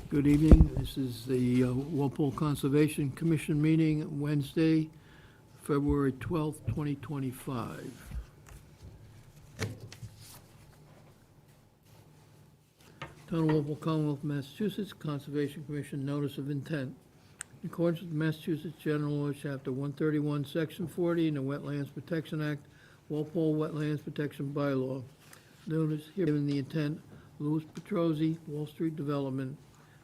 Good evening. This is the Walpole Conservation Commission meeting, Wednesday, February 12th, 2025. Town of Walpole, Commonwealth of Massachusetts, Conservation Commission Notice of Intent. In accordance with the Massachusetts General Law, Chapter 131, Section 40, and the Wetlands Protection Act, Walpole Wetlands Protection Bylaw. Notice here given the intent, Louis Petrozzi, Wall Street Development,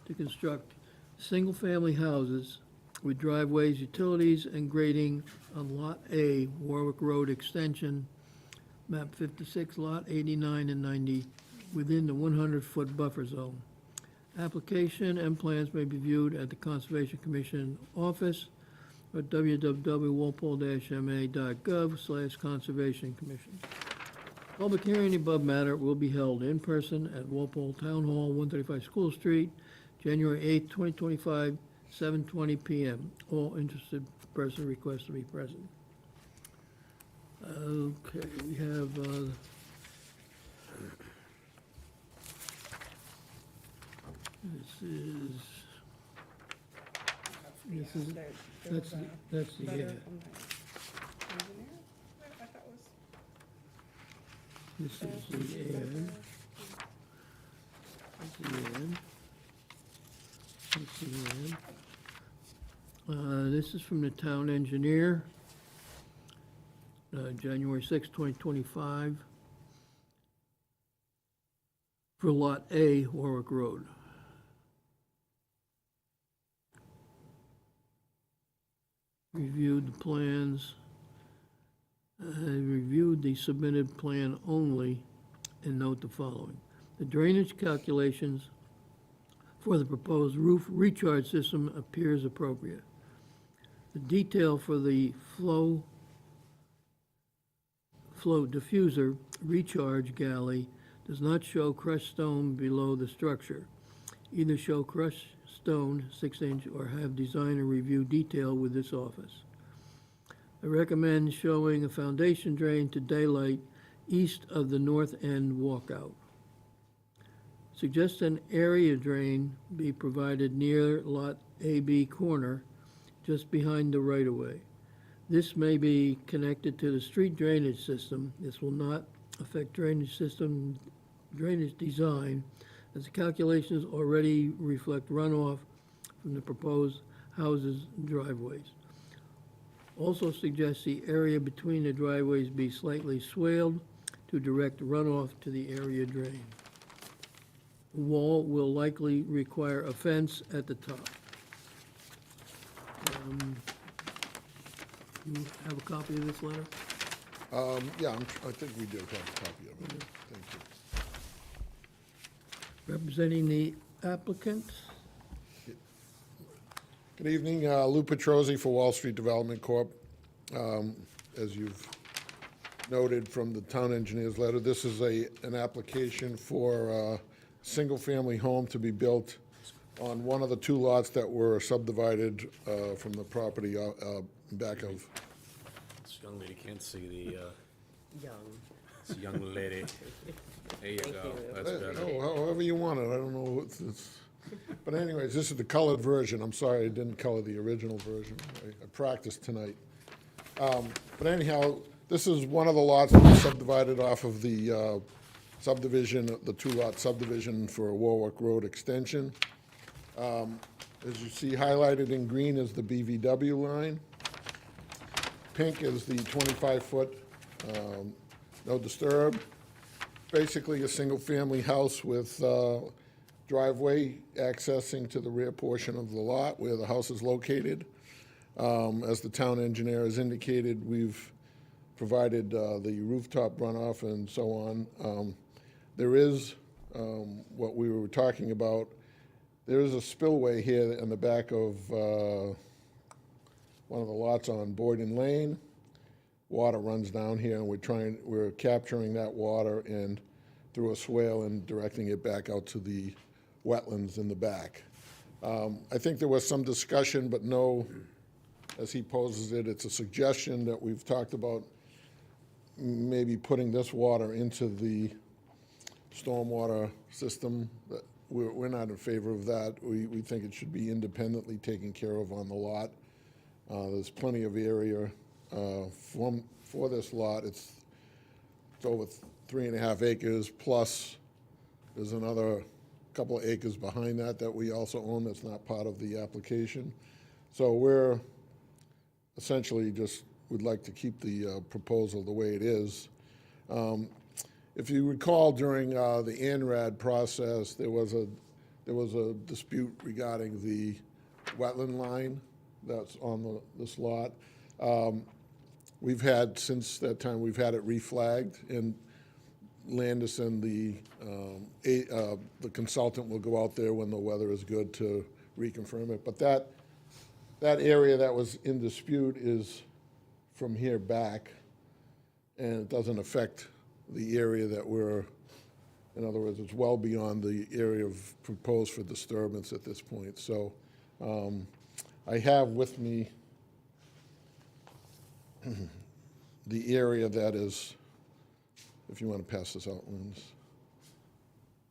to construct single-family houses with driveways, utilities, and grading on Lot A, Warwick Road Extension, map 56, Lot 89 and 90, within the 100-foot buffer zone. Application and plans may be viewed at the Conservation Commission office or www.walpole-ma.gov/Conservation Commission. Public hearing above matter will be held in person at Walpole Town Hall, 135 School Street, January 8th, 2025, 7:20 p.m. All interested person request to be present. Okay, we have, that's the, yeah. This is the end. That's the end. That's the end. This is from the town engineer, January 6, 2025, for Lot A, Warwick Road. Reviewed the plans. Reviewed the submitted plan only and note the following. The drainage calculations for the proposed roof recharge system appears appropriate. The detail for the flow diffuser recharge galley does not show crushed stone below the structure. Either show crushed stone 6-inch or have designer review detail with this office. I recommend showing a foundation drain to daylight east of the north end walkout. Suggest an area drain be provided near Lot AB corner, just behind the right-of-way. This may be connected to the street drainage system. This will not affect drainage design, as the calculations already reflect runoff from the proposed houses and driveways. Also suggests the area between the driveways be slightly swaled to direct runoff to the area drain. The wall will likely require a fence at the top. You have a copy of this letter? Yeah, I think we do have a copy of it. Thank you. Representing the applicant, Good evening, Lou Petrozzi for Wall Street Development Corp. As you've noted from the town engineer's letter, this is an application for a single-family home to be built on one of the two lots that were subdivided from the property back of. This young lady can't see the, Young. this young lady. There you go, that's better. However you want it, I don't know. But anyways, this is the colored version. I'm sorry I didn't color the original version. I practiced tonight. But anyhow, this is one of the lots that was subdivided off of the subdivision, the two-lot subdivision for Warwick Road Extension. As you see, highlighted in green is the BVW line. Pink is the 25-foot no disturb. Basically a single-family house with driveway accessing to the rear portion of the lot where the house is located. As the town engineer has indicated, we've provided the rooftop runoff and so on. There is what we were talking about. There is a spillway here in the back of one of the lots on Boyden Lane. Water runs down here, and we're capturing that water and through a swale and directing it back out to the wetlands in the back. I think there was some discussion, but no, as he poses it, it's a suggestion that we've talked about maybe putting this water into the stormwater system that we're not in favor of that. We think it should be independently taken care of on the lot. There's plenty of area for this lot. It's over 3.5 acres, plus there's another couple of acres behind that we also own that's not part of the application. So we're essentially just would like to keep the proposal the way it is. If you recall, during the ANRAD process, there was a dispute regarding the wetland line that's on this lot. We've had, since that time, we've had it reflagged, and Landis and the consultant will go out there when the weather is good to reconfirm it. But that area that was in dispute is from here back, and it doesn't affect the area that we're, in other words, it's well beyond the area of proposed for disturbance at this point. So I have with me the area that is, if you want to pass this out, Lynn.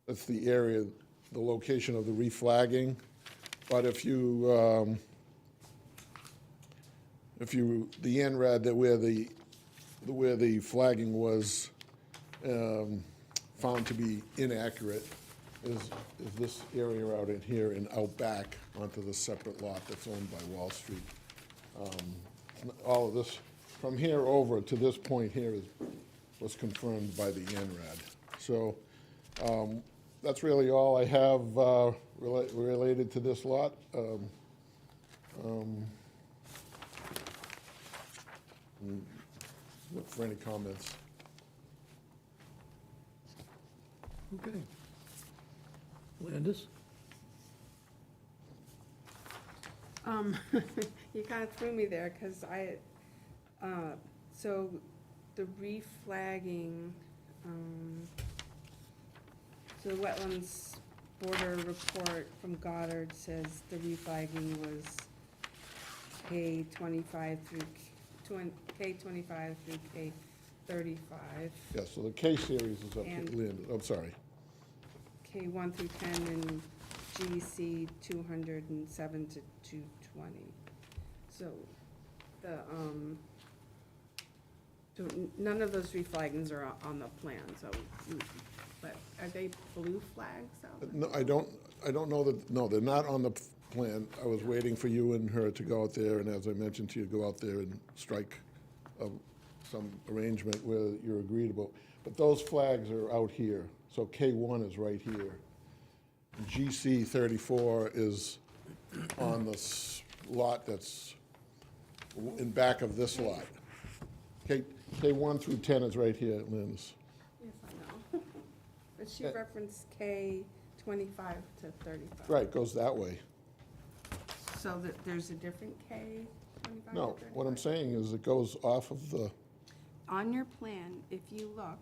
That's the area, the location of the reflagging. But if you, the NRAD, that where the flagging was found to be inaccurate is this area out in here and out back onto the separate lot that's owned by Wall Street. All of this, from here over to this point here was confirmed by the NRAD. So that's really all I have related to this lot. Look for any comments. Okay. Landis? You kind of threw me there, because so the reflagging, so the wetlands border report from Goddard says the reflagging was K25 through K25 through K35, Yeah, so the K series is up And- to Landis. I'm sorry. K1 through 10, and GC 207 to 220. So the, so none of those reflaggings are on the plan, so, but are they blue flags out? No, I don't know that, no, they're not on the plan. I was waiting for you and her to go out there, and as I mentioned to you, go out there and strike some arrangement where you're agreeable. But those flags are out here, so K1 is right here. GC 34 is on the lot that's in back of this lot. K1 through 10 is right here, Lynn's. Yes, I know. But she referenced K25 to 35. Right, goes that way. So that there's a different K25 to 35? No, what I'm saying is it goes off of the, On your plan, if you look,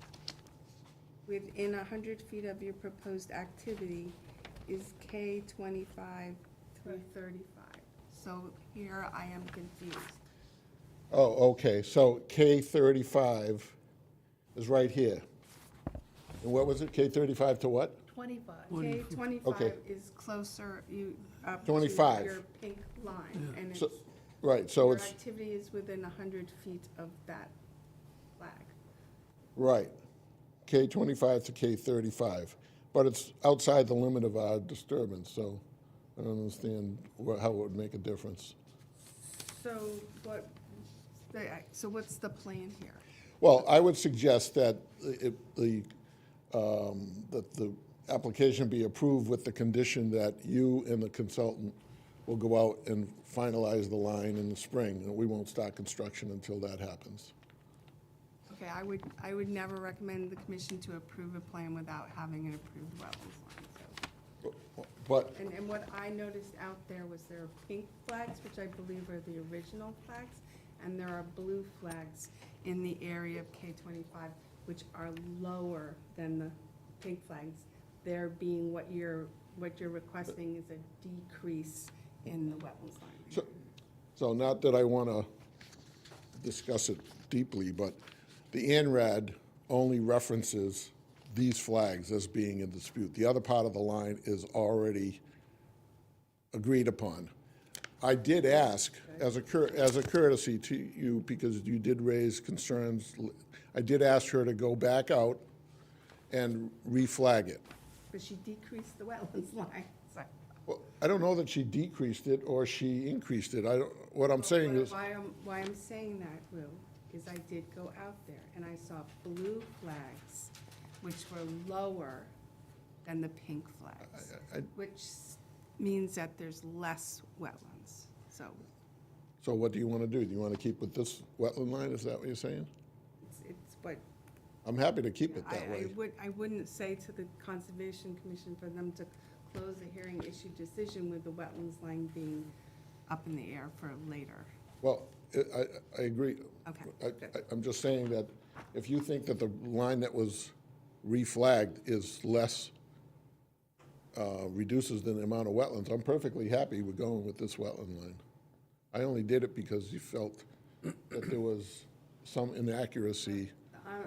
within 100 feet of your proposed activity is K25 through 35. So here I am confused. oh, okay, so K35 is right here. And what was it, K35 to what? 25. K25 Okay. is closer, up to 25. your pink line, and it's, So, right, so your it's, activity is within 100 feet of that flag. right, K25 to K35, but it's outside the limit of our disturbance, so I don't understand how it would make a difference. So so what's the plan here? Well, I would suggest that that the application be approved with the condition that you and the consultant will go out and finalize the line in the spring, and we won't start construction until that happens. Okay, I would never recommend the commission to approve a plan without having an approved wetlands line, so. But, And what I noticed out there was there are pink flags, which I believe are the original flags, and there are blue flags in the area of K25, which are lower than the pink flags. There being what you're requesting is a decrease in the wetlands line. so not that I want to discuss it deeply, but the ANRAD only references these flags as being in dispute. The other part of the line is already agreed upon. I did ask, as a courtesy to you, because you did raise concerns, I did ask her to go back out and reflag it. But she decreased the wetlands line, so. Well, I don't know that she decreased it or she increased it. What I'm saying is, Why I'm saying that, Lou, is I did go out there and I saw blue flags, which were lower than the pink flags, which means that there's less wetlands, so so what do you want to do? Do you want to keep with this wetland line? Is that what you're saying? it's what, I'm happy to keep it that way. I wouldn't say to the Conservation Commission for them to close the hearing, issue decision with the wetlands line being up in the air for later. Well, I agree. Okay, good. I'm just saying that if you think that the line that was reflagged is less, reduces the amount of wetlands, I'm perfectly happy with going with this wetland line. I only did it because you felt that there was some inaccuracy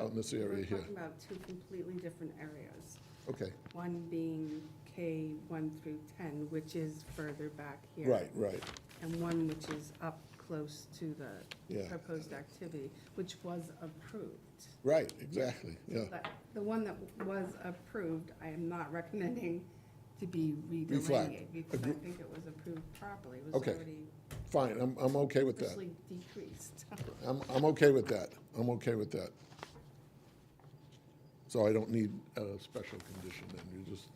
out in this area We're here. talking about two completely different areas. Okay, One being K1 through 10, which is further back here. right. And one which is up close to the Yeah. proposed activity, which was approved. Right, exactly, yeah. But the one that was approved, I am not recommending to be Reflagged. redelineated, because I think it was approved properly. It was Okay. already Fine, I'm okay with that. officially decreased. I'm okay with that. I'm okay with that. So I don't need a special condition then, you just,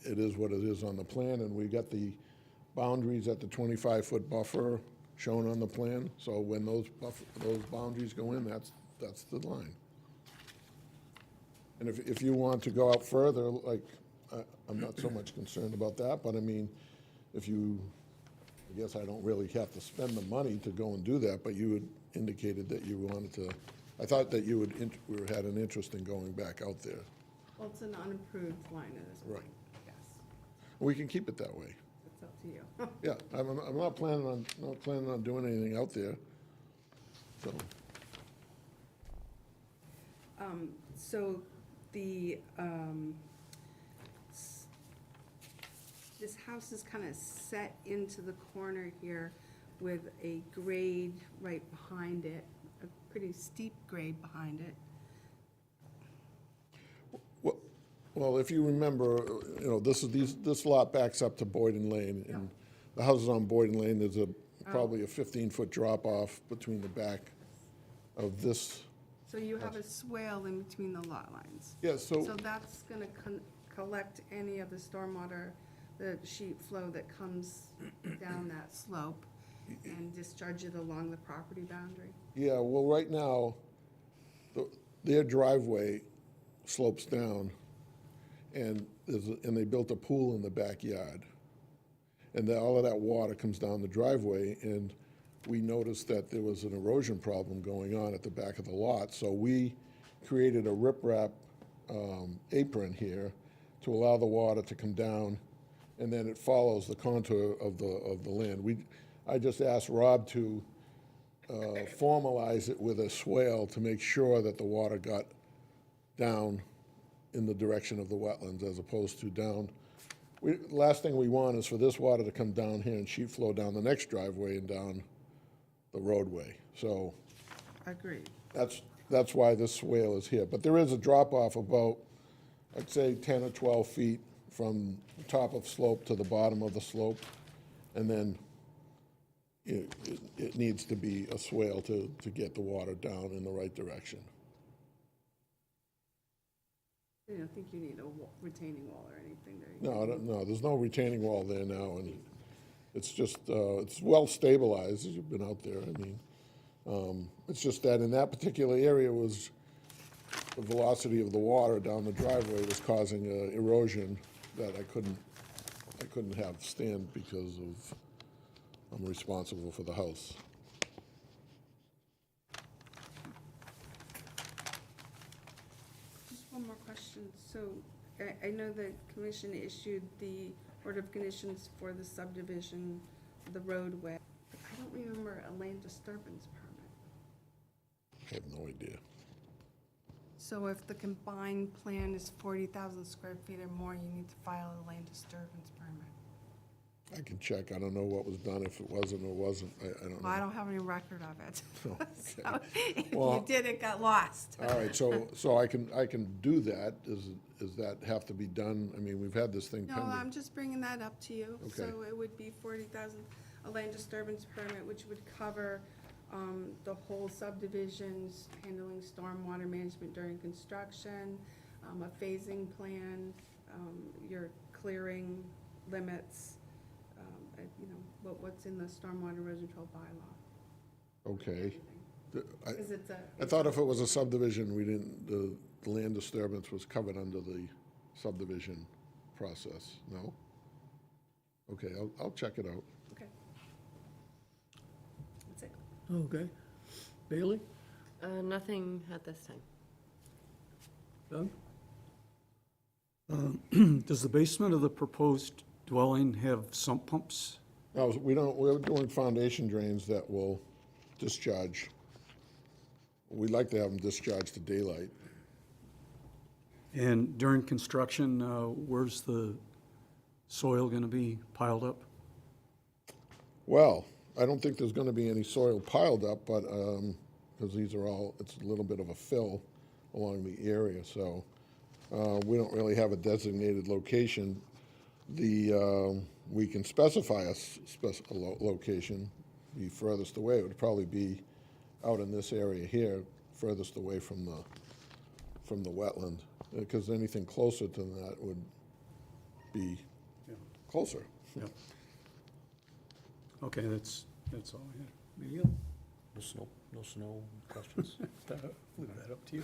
it is what it is on the plan, and we got the boundaries at the 25-foot buffer shown on the plan, so when those boundaries go in, that's the line. And if you want to go out further, like, I'm not so much concerned about that, but I mean, if you, I guess I don't really have to spend the money to go and do that, but you had indicated that you wanted to, I thought that you had an interest in going back out there. Well, it's an unapproved line at this point. Right. Yes, We can keep it that way. it's up to you. Yeah, I'm not planning on doing anything out there, so. So the, this house is kind of set into the corner here with a grade right behind it, a pretty steep grade behind it. Well, if you remember, you know, this lot backs up to Boyden Lane, and the houses on Boyden Lane, there's probably a 15-foot drop-off between the back of this. So you have a swale in between the lot lines. Yeah, So so, that's gonna collect any of the stormwater, the sheet flow that comes down that slope and discharge it along the property boundary? yeah, well, right now, their driveway slopes down, and they built a pool in the backyard. And all of that water comes down the driveway, and we noticed that there was an erosion problem going on at the back of the lot, so we created a riprap apron here to allow the water to come down, and then it follows the contour of the land. I just asked Rob to formalize it with a swale to make sure that the water got down in the direction of the wetlands as opposed to down. Last thing we want is for this water to come down here and sheet flow down the next driveway and down the roadway. So Agreed. that's why this swale is here. But there is a drop-off about, I'd say, 10 or 12 feet from the top of slope to the bottom of the slope. And then it needs to be a swale to get the water down in the right direction. I don't think you need a retaining wall or anything there. No, there's no retaining wall there now, and it's just, it's well stabilized, as you've been out there, I mean. It's just that in that particular area was, the velocity of the water down the driveway was causing erosion that I couldn't have stand because of, I'm responsible for the house. Just one more question. So I know the commission issued the order of conditions for the subdivision, the roadway. But I don't remember a land disturbance permit. I have no idea. So if the combined plan is 40,000 square feet or more, you need to file a land disturbance permit. I can check. I don't know what was done, if it wasn't or wasn't. I don't Well, I know. don't have any record of it. Okay. So if Well- you did, it got lost. All right, so I can do that. Does that have to be done? I mean, we've had this thing No, pending. I'm just bringing that up to you. Okay. So it would be 40,000, a land disturbance permit, which would cover the whole subdivisions, handling stormwater management during construction, a phasing plan, your clearing limits, you know, what's in the stormwater erosion control bylaw. Okay. I- Because it's a. I thought if it was a subdivision, we didn't, the land disturbance was covered under the subdivision process, no? Okay, I'll check it out. Okay. That's it. Okay. Bailey? Nothing at this time. Doug? Does the basement of the proposed dwelling have sump pumps? No, we're doing foundation drains that will discharge. We'd like to have them discharge to daylight. And during construction, where's the soil going to be piled up? Well, I don't think there's gonna be any soil piled up, but, because these are all, it's a little bit of a fill along the area, so, we don't really have a designated location. We can specify a location, the furthest away, it would probably be out in this area here, furthest away from the wetland, because anything closer to that would be closer. Yep. Okay, that's all I had. Miguel? No snow questions? Leave that up to you.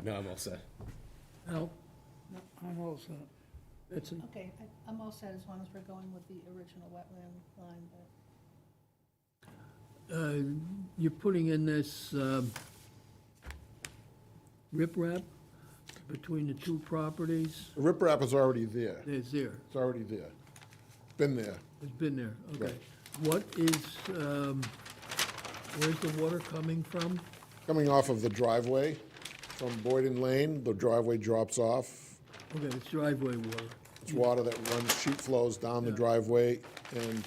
No, I'm all set. Al? No, I'm all set. Edson? Okay, I'm all set as long as we're going with the original wetland line, but You're putting in this riprap between the two properties? The riprap is already there, It's there, it's already there, been there. it's been there, okay. Right. What is, where's the water coming from? Coming off of the driveway from Boyden Lane, the driveway drops off. Okay, it's driveway water. It's water that runs, sheet flows down the driveway and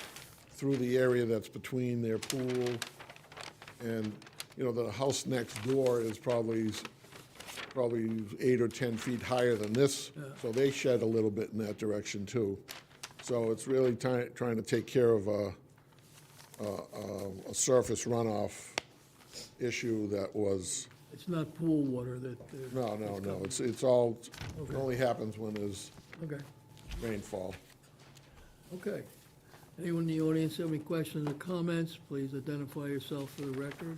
through the area that's between their pool. And, you know, the house next door is probably 8 or 10 feet higher than this. So they shed a little bit in that direction too. So it's really trying to take care of a surface runoff issue that was, It's not pool water that. no, it's all, it only happens when there's Okay, rainfall. okay. Anyone in the audience have any questions or comments, please identify yourself for the record.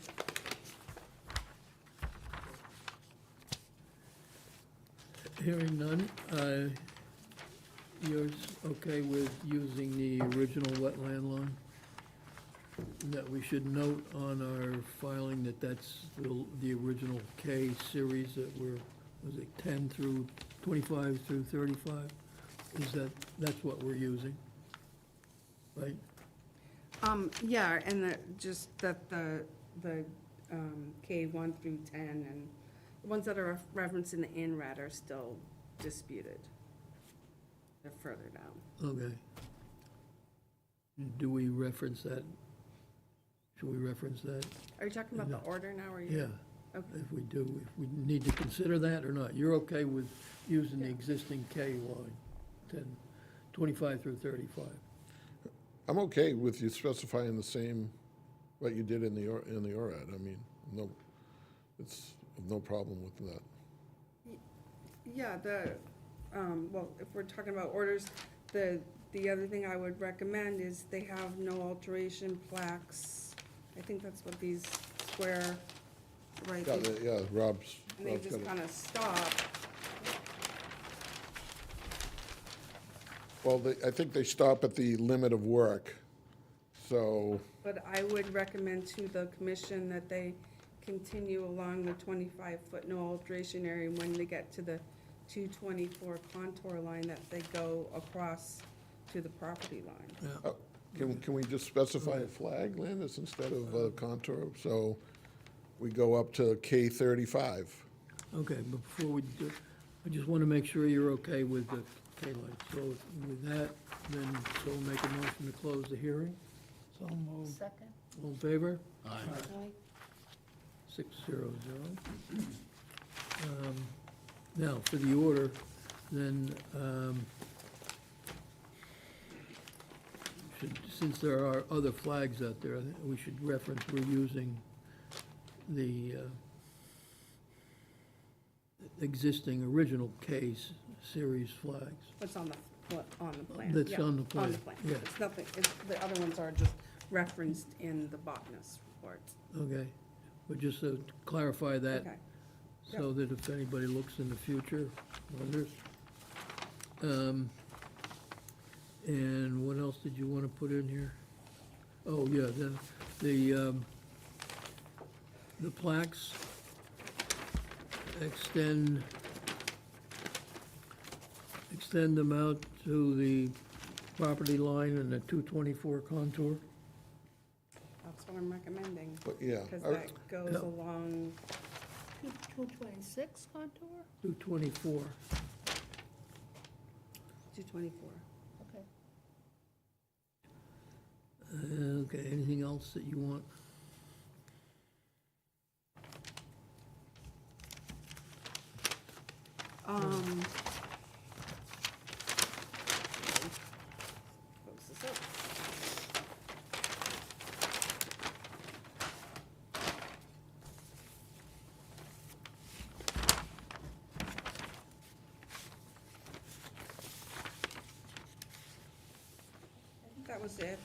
Hearing none, you're okay with using the original wetland line? That we should note on our filing that that's the original K series that were, was it 10 through 25 through 35? That's what we're using, right? Yeah, and just that the K1 through 10 and the ones that are referenced in the INRAD are still disputed. They're further down. Okay. Do we reference that? Should we reference that? Are you talking about the order now, or you? Yeah, Okay. if we do, if we need to consider that or not. You're okay with using the existing K line, 10, 25 through 35? I'm okay with you specifying the same, what you did in the ORAD. I mean, no, it's no problem with that. Yeah, well, if we're talking about orders, the other thing I would recommend is they have no alteration plaques. I think that's what these square, right? Yeah, Rob's And they got just it. kind of stop. Well, I think they stop at the limit of work, so, But I would recommend to the commission that they continue along the 25-foot no alteration area. When they get to the 224 contour line, that they go across to the property line. Yeah. can we just specify a flag, Landis, instead of a contour? So we go up to K35. Okay, but before we do, I just want to make sure you're okay with the K-Light. So with that, then, so we'll make a motion to close the hearing. So moved. Second? All in favor? Aye. 600. Now, for the order, then, since there are other flags out there, I think we should reference we're using the existing original case series flags. What's on the plan? That's Yeah, on the plan, On the plan. yeah. It's nothing, the other ones are just referenced in the botanist report. Okay, but just to clarify that, Okay. so that if anybody looks in the future, wonders. And what else did you want to put in here? Oh, yeah, the plaques extend them out to the property line and the 224 contour. That's what I'm recommending, But, yeah. because I- that goes Yeah. along, 226 contour? 224. 224. Okay. Okay, anything else that you want? Close this up. I think that was it.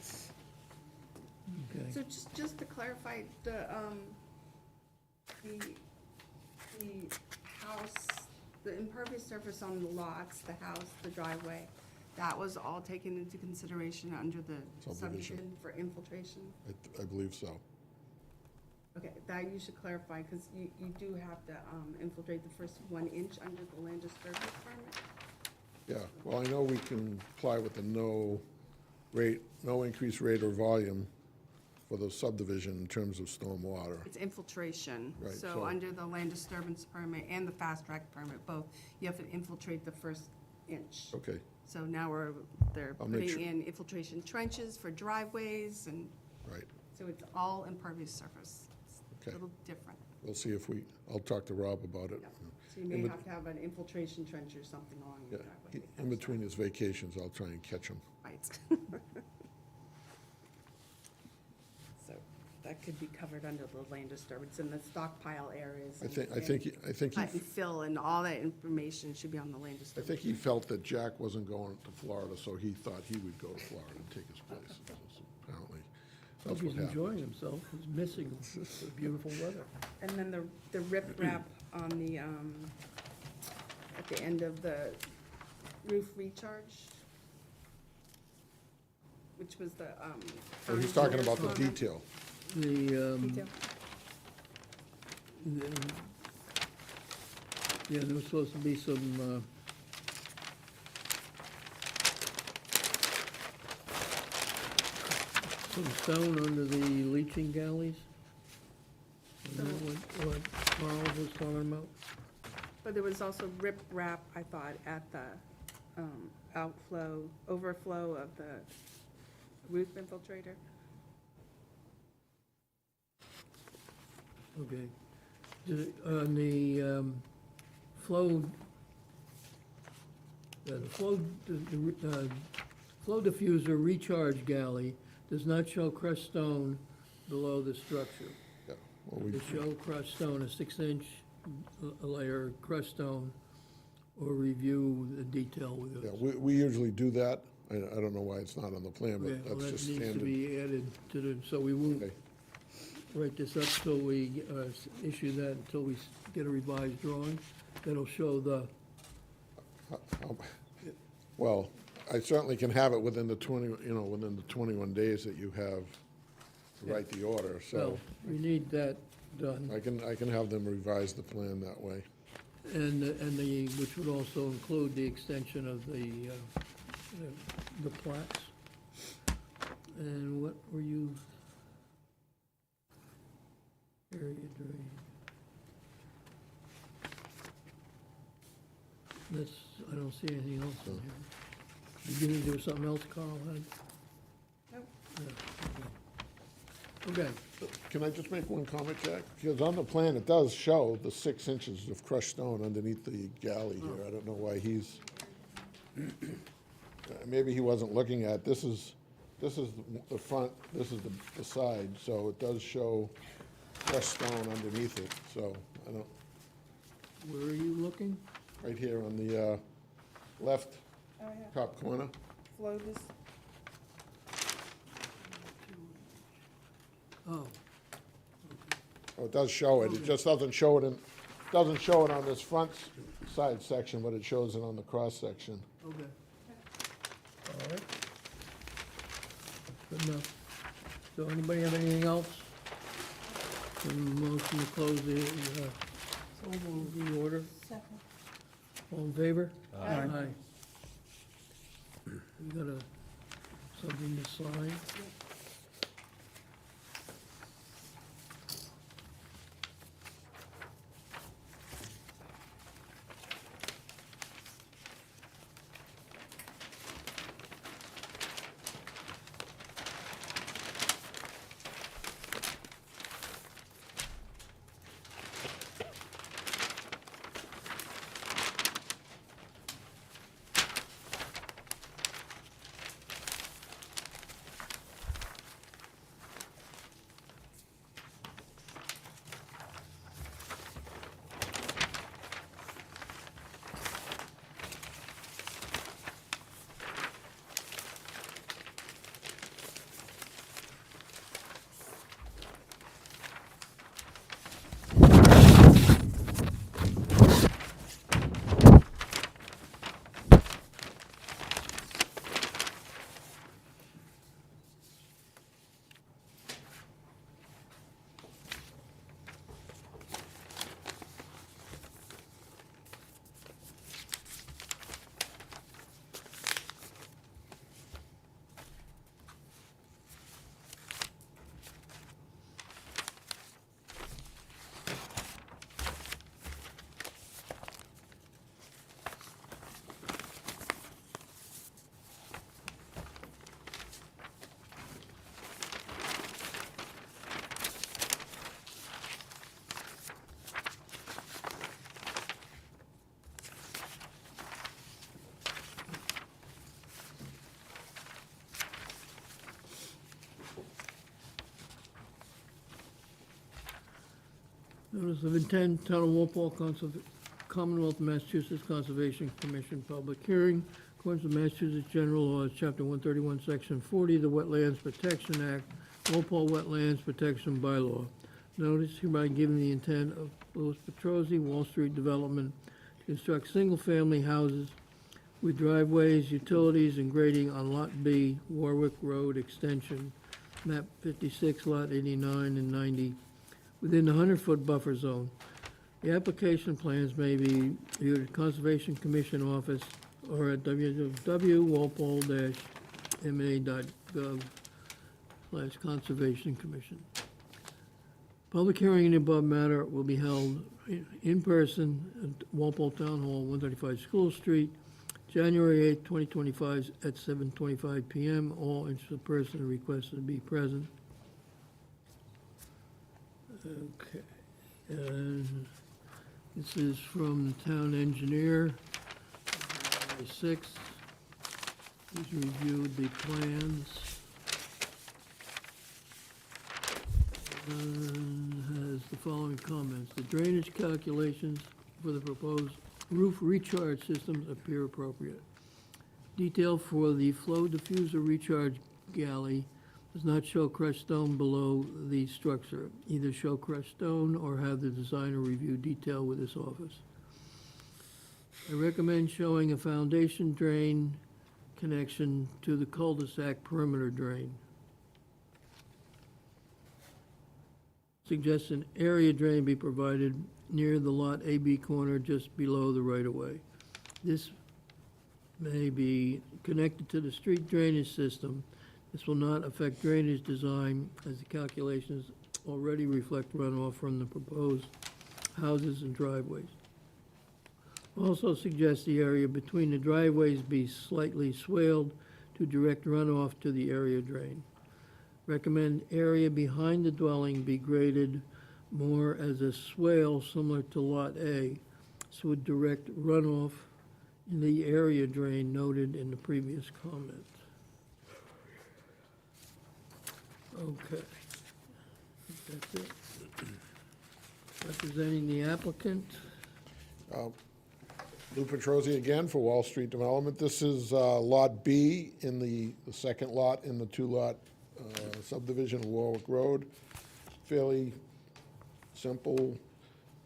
Okay. So just to clarify, the house, the impervious surface on the lots, the house, the driveway, that was all taken into consideration under the Subdivision. subdivision for infiltration? I believe so. Okay, that you should clarify, because you do have to infiltrate the first 1 inch under the land disturbance permit. Yeah, well, I know we can apply with the no increased rate or volume for the subdivision in terms of stormwater. It's infiltration. Right, So so- under the land disturbance permit and the fast track permit, both, you have to infiltrate the first inch. Okay, So now they're I'll make putting sure- in infiltration trenches for driveways, and right. so it's all impervious surface. It's Okay. a little different. We'll see if I'll talk to Rob about it. Yeah. So you may In bet- have to have an infiltration trench or something along the Yeah, driveway. in between his vacations, I'll try and catch him. Right. So that could be covered under the land disturbance and the stockpile areas. I think Cut and fill and all that information should be on the land disturbance. he felt that Jack wasn't going to Florida, so he thought he would go to Florida and take his place. Apparently, Hope that's he's what happened. enjoying himself, he's missing the beautiful weather. And then the rip wrap on the, at the end of the roof recharge, which was the, So he's talking about the detail. The, Detail. yeah, there was supposed to be some stone under the leaching galleys. Isn't that what Carl was talking about? But there was also rip wrap, I thought, at the overflow of the roof infiltrator. Okay. On the flow, the flow diffuser recharge galley does not show crushed stone below the structure. Yeah, well, To show crushed stone, a 6-inch layer crushed stone, or review the detail with yeah, it. we usually do that. I don't know why it's not on the plan, Okay, but well, that's that just needs to standard. be added to the, so we won't Okay. write this up till we issue that, until we get a revised drawing. That'll show the, Well, I certainly can have it within the 21 days that you have to write the order, well, so we need that done. I can have them revise the plan that way. And which would also include the extension of the plaques. And what were you? Area drain. That's, I don't see anything else in here. Beginning, there was something else Carl had? Nope. Okay, Can I just make one comment, Jack? Because on the plan, it does show the 6 inches of crushed stone underneath the galley here. I don't know why he's, maybe he wasn't looking at, this is the front, this is the side, so it does show crushed stone underneath it, so I don't, where are you looking? right here on the left Oh, yeah. top corner. Flow this, Oh, Oh, it does show it, it just doesn't show it doesn't show it on this front side section, but it shows it on the cross section. okay. All right. Good enough. So anybody have anything else? Motion to close the order. Second. All in favor? Aye. We got something to sign. Notice of intent, Town of Walpole Commonwealth of Massachusetts Conservation Commission public hearing. According to Massachusetts General Laws, Chapter 131, Section 40, the Wetlands Protection Act, Walpole Wetlands Protection Bylaw. Notice hereby given the intent of Louis Petrosi, Wall Street Development, to construct single-family houses with driveways, utilities, and grading on Lot B, Warwick Road Extension, map 56, Lot 89 and 90, within the 100-foot buffer zone. The application plans may be viewed at Conservation Commission office or at www.walpole-ma.gov/Conservation Commission. Public hearing in the above matter will be held in person at Walpole Town Hall, 135 School Street, January 8, 2025, at 7:25 PM. All interested persons are requested to be present. Okay, and this is from the town engineer, July 6th. He's reviewed the plans. And has the following comments. The drainage calculations for the proposed roof recharge systems appear appropriate. Detail for the flow diffuser recharge galley does not show crushed stone below the structure. Either show crushed stone or have the designer review detail with this office. I recommend showing a foundation drain connection to the cul-de-sac perimeter drain. Suggests an area drain be provided near the Lot AB corner just below the right-of-way. This may be connected to the street drainage system. This will not affect drainage design as the calculations already reflect runoff from the proposed houses and driveways. Also suggests the area between the driveways be slightly swaled to direct runoff to the area drain. Recommend area behind the dwelling be graded more as a swale similar to Lot A, so would direct runoff in the area drain noted in the previous comment. Okay. That's it. Representing the applicant. Lou Petrosi again for Wall Street Development. This is Lot B in the second lot in the two-lot subdivision of Warwick Road. Fairly simple.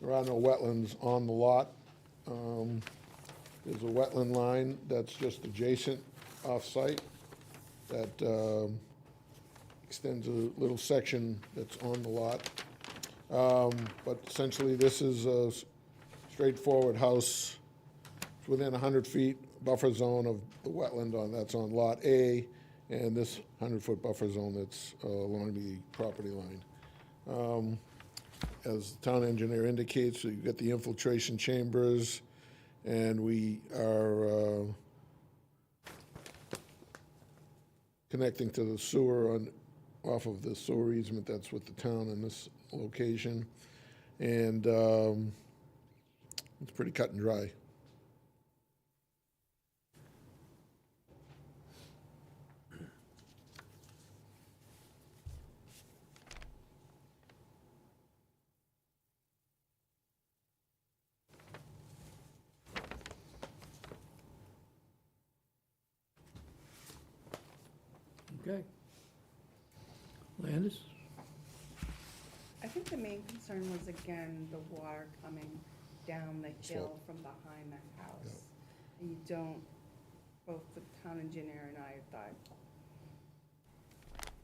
There are no wetlands on the lot. There's a wetland line that's just adjacent off-site that extends a little section that's on the lot. But essentially, this is a straightforward house. It's within 100 feet buffer zone of the wetland that's on Lot A, and this 100-foot buffer zone that's along the property line. As the town engineer indicates, we've got the infiltration chambers, and we are connecting to the sewer off of the sewer easement that's with the town in this location. And it's pretty cut and dry. Okay. Landis? I think the main concern was, again, the water coming down the hill Slope. from behind the house. And you don't, both the town engineer and I thought,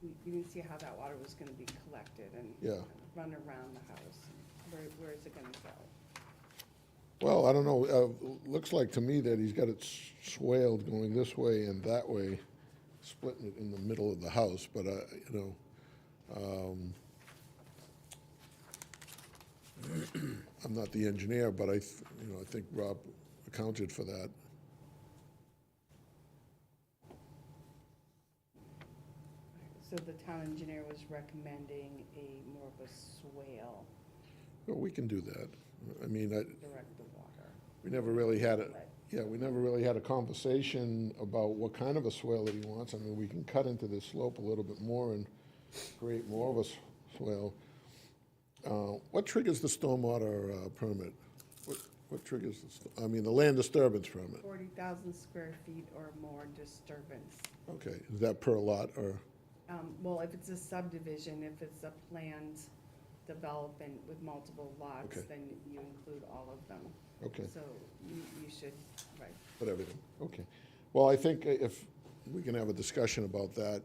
we didn't see how that water was gonna be collected and Yeah. run around the house. Where is it gonna go? Well, I don't know, looks like to me that he's got it swaled going this way and that way, splitting it in the middle of the house, but, I'm not the engineer, but I think Rob accounted for that. So the town engineer was recommending more of a swale, Well, we can do that. I mean, direct the water. we never really had we never really had a conversation about what kind of a swale that he wants. I mean, we can cut into this slope a little bit more and create more of a swale. What triggers the stormwater permit? What triggers the land disturbance permit? 40,000 square feet or more disturbance. Okay, is that per lot or, Well, if it's a subdivision, if it's a planned development with multiple lots, Okay. then you include all of them. okay, So you should, right. but everything, okay. Well, I think if we can have a discussion about that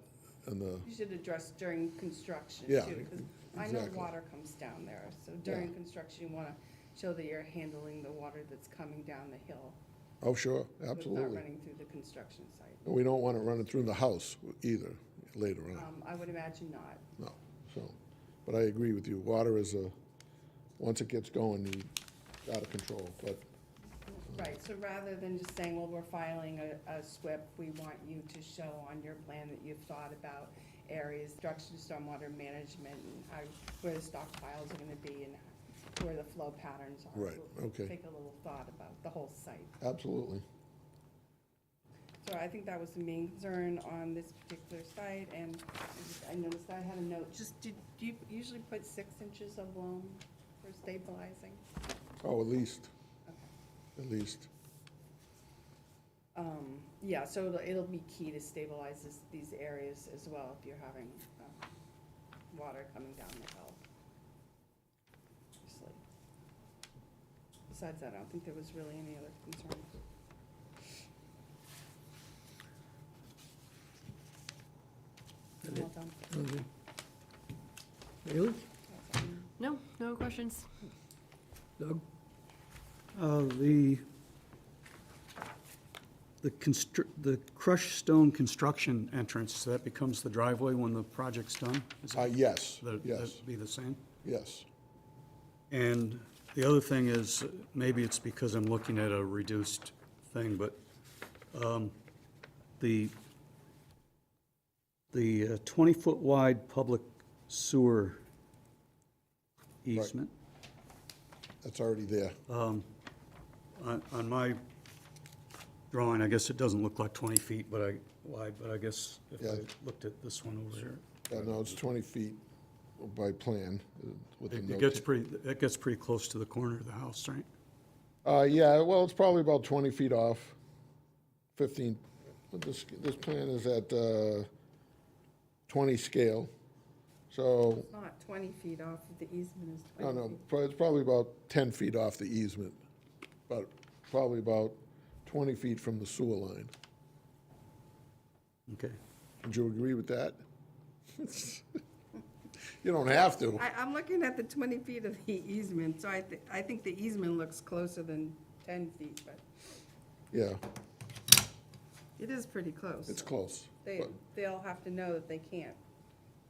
and You should address during construction Yeah, too, 'cause I know exactly. water comes down there. So during construction, you want to show that you're handling the water that's coming down the hill. oh, sure, With not absolutely. running through the construction site. And we don't want it running through the house either, later on, I would imagine not. no, so. But I agree with you, water is once it gets going, you out of control, but, Right, so rather than just saying, well, we're filing a SWIP, we want you to show on your plan that you've thought about areas, structured stormwater management, and how, where the stockpiles are gonna be, and where the flow patterns are. Right, We'll okay. Take a little thought about the whole site. absolutely. So I think that was the main concern on this particular site, and I noticed I had a note, do you usually put 6 inches of loam for stabilizing? Oh, at least, Okay. at least. Yeah, so it'll be key to stabilize these areas as well if you're having water coming down the hill. Obviously. Besides that, I don't think there was really any other concerns. That it? Well done. Okay. Bailey? No, no questions. Doug? The crushed stone construction entrance, so that becomes the driveway when the project's done? Is that- Yes, that- yes, That'd be the same? yes. And The other thing is, maybe it's because I'm looking at a reduced thing, but the 20-foot wide public sewer easement, That's already there. on my drawing, I guess it doesn't look like 20 feet wide, but I guess if Yeah. I looked at this one over here, Yeah, no, it's 20 feet by plan with the it gets pretty close to the corner of the house, right? Yeah, well, it's probably about 20 feet off, 15. But this plan is at 20 scale, so, It's not 20 feet off, the easement is 20 no, feet. no, it's probably about 10 feet off the easement, but probably about 20 feet from the sewer line. Okay. Would you agree with that? You don't have to. I'm looking at the 20 feet of the easement, so I think the easement looks closer than 10 feet, but Yeah, it is pretty close. it's close. But They'll have to know that they can't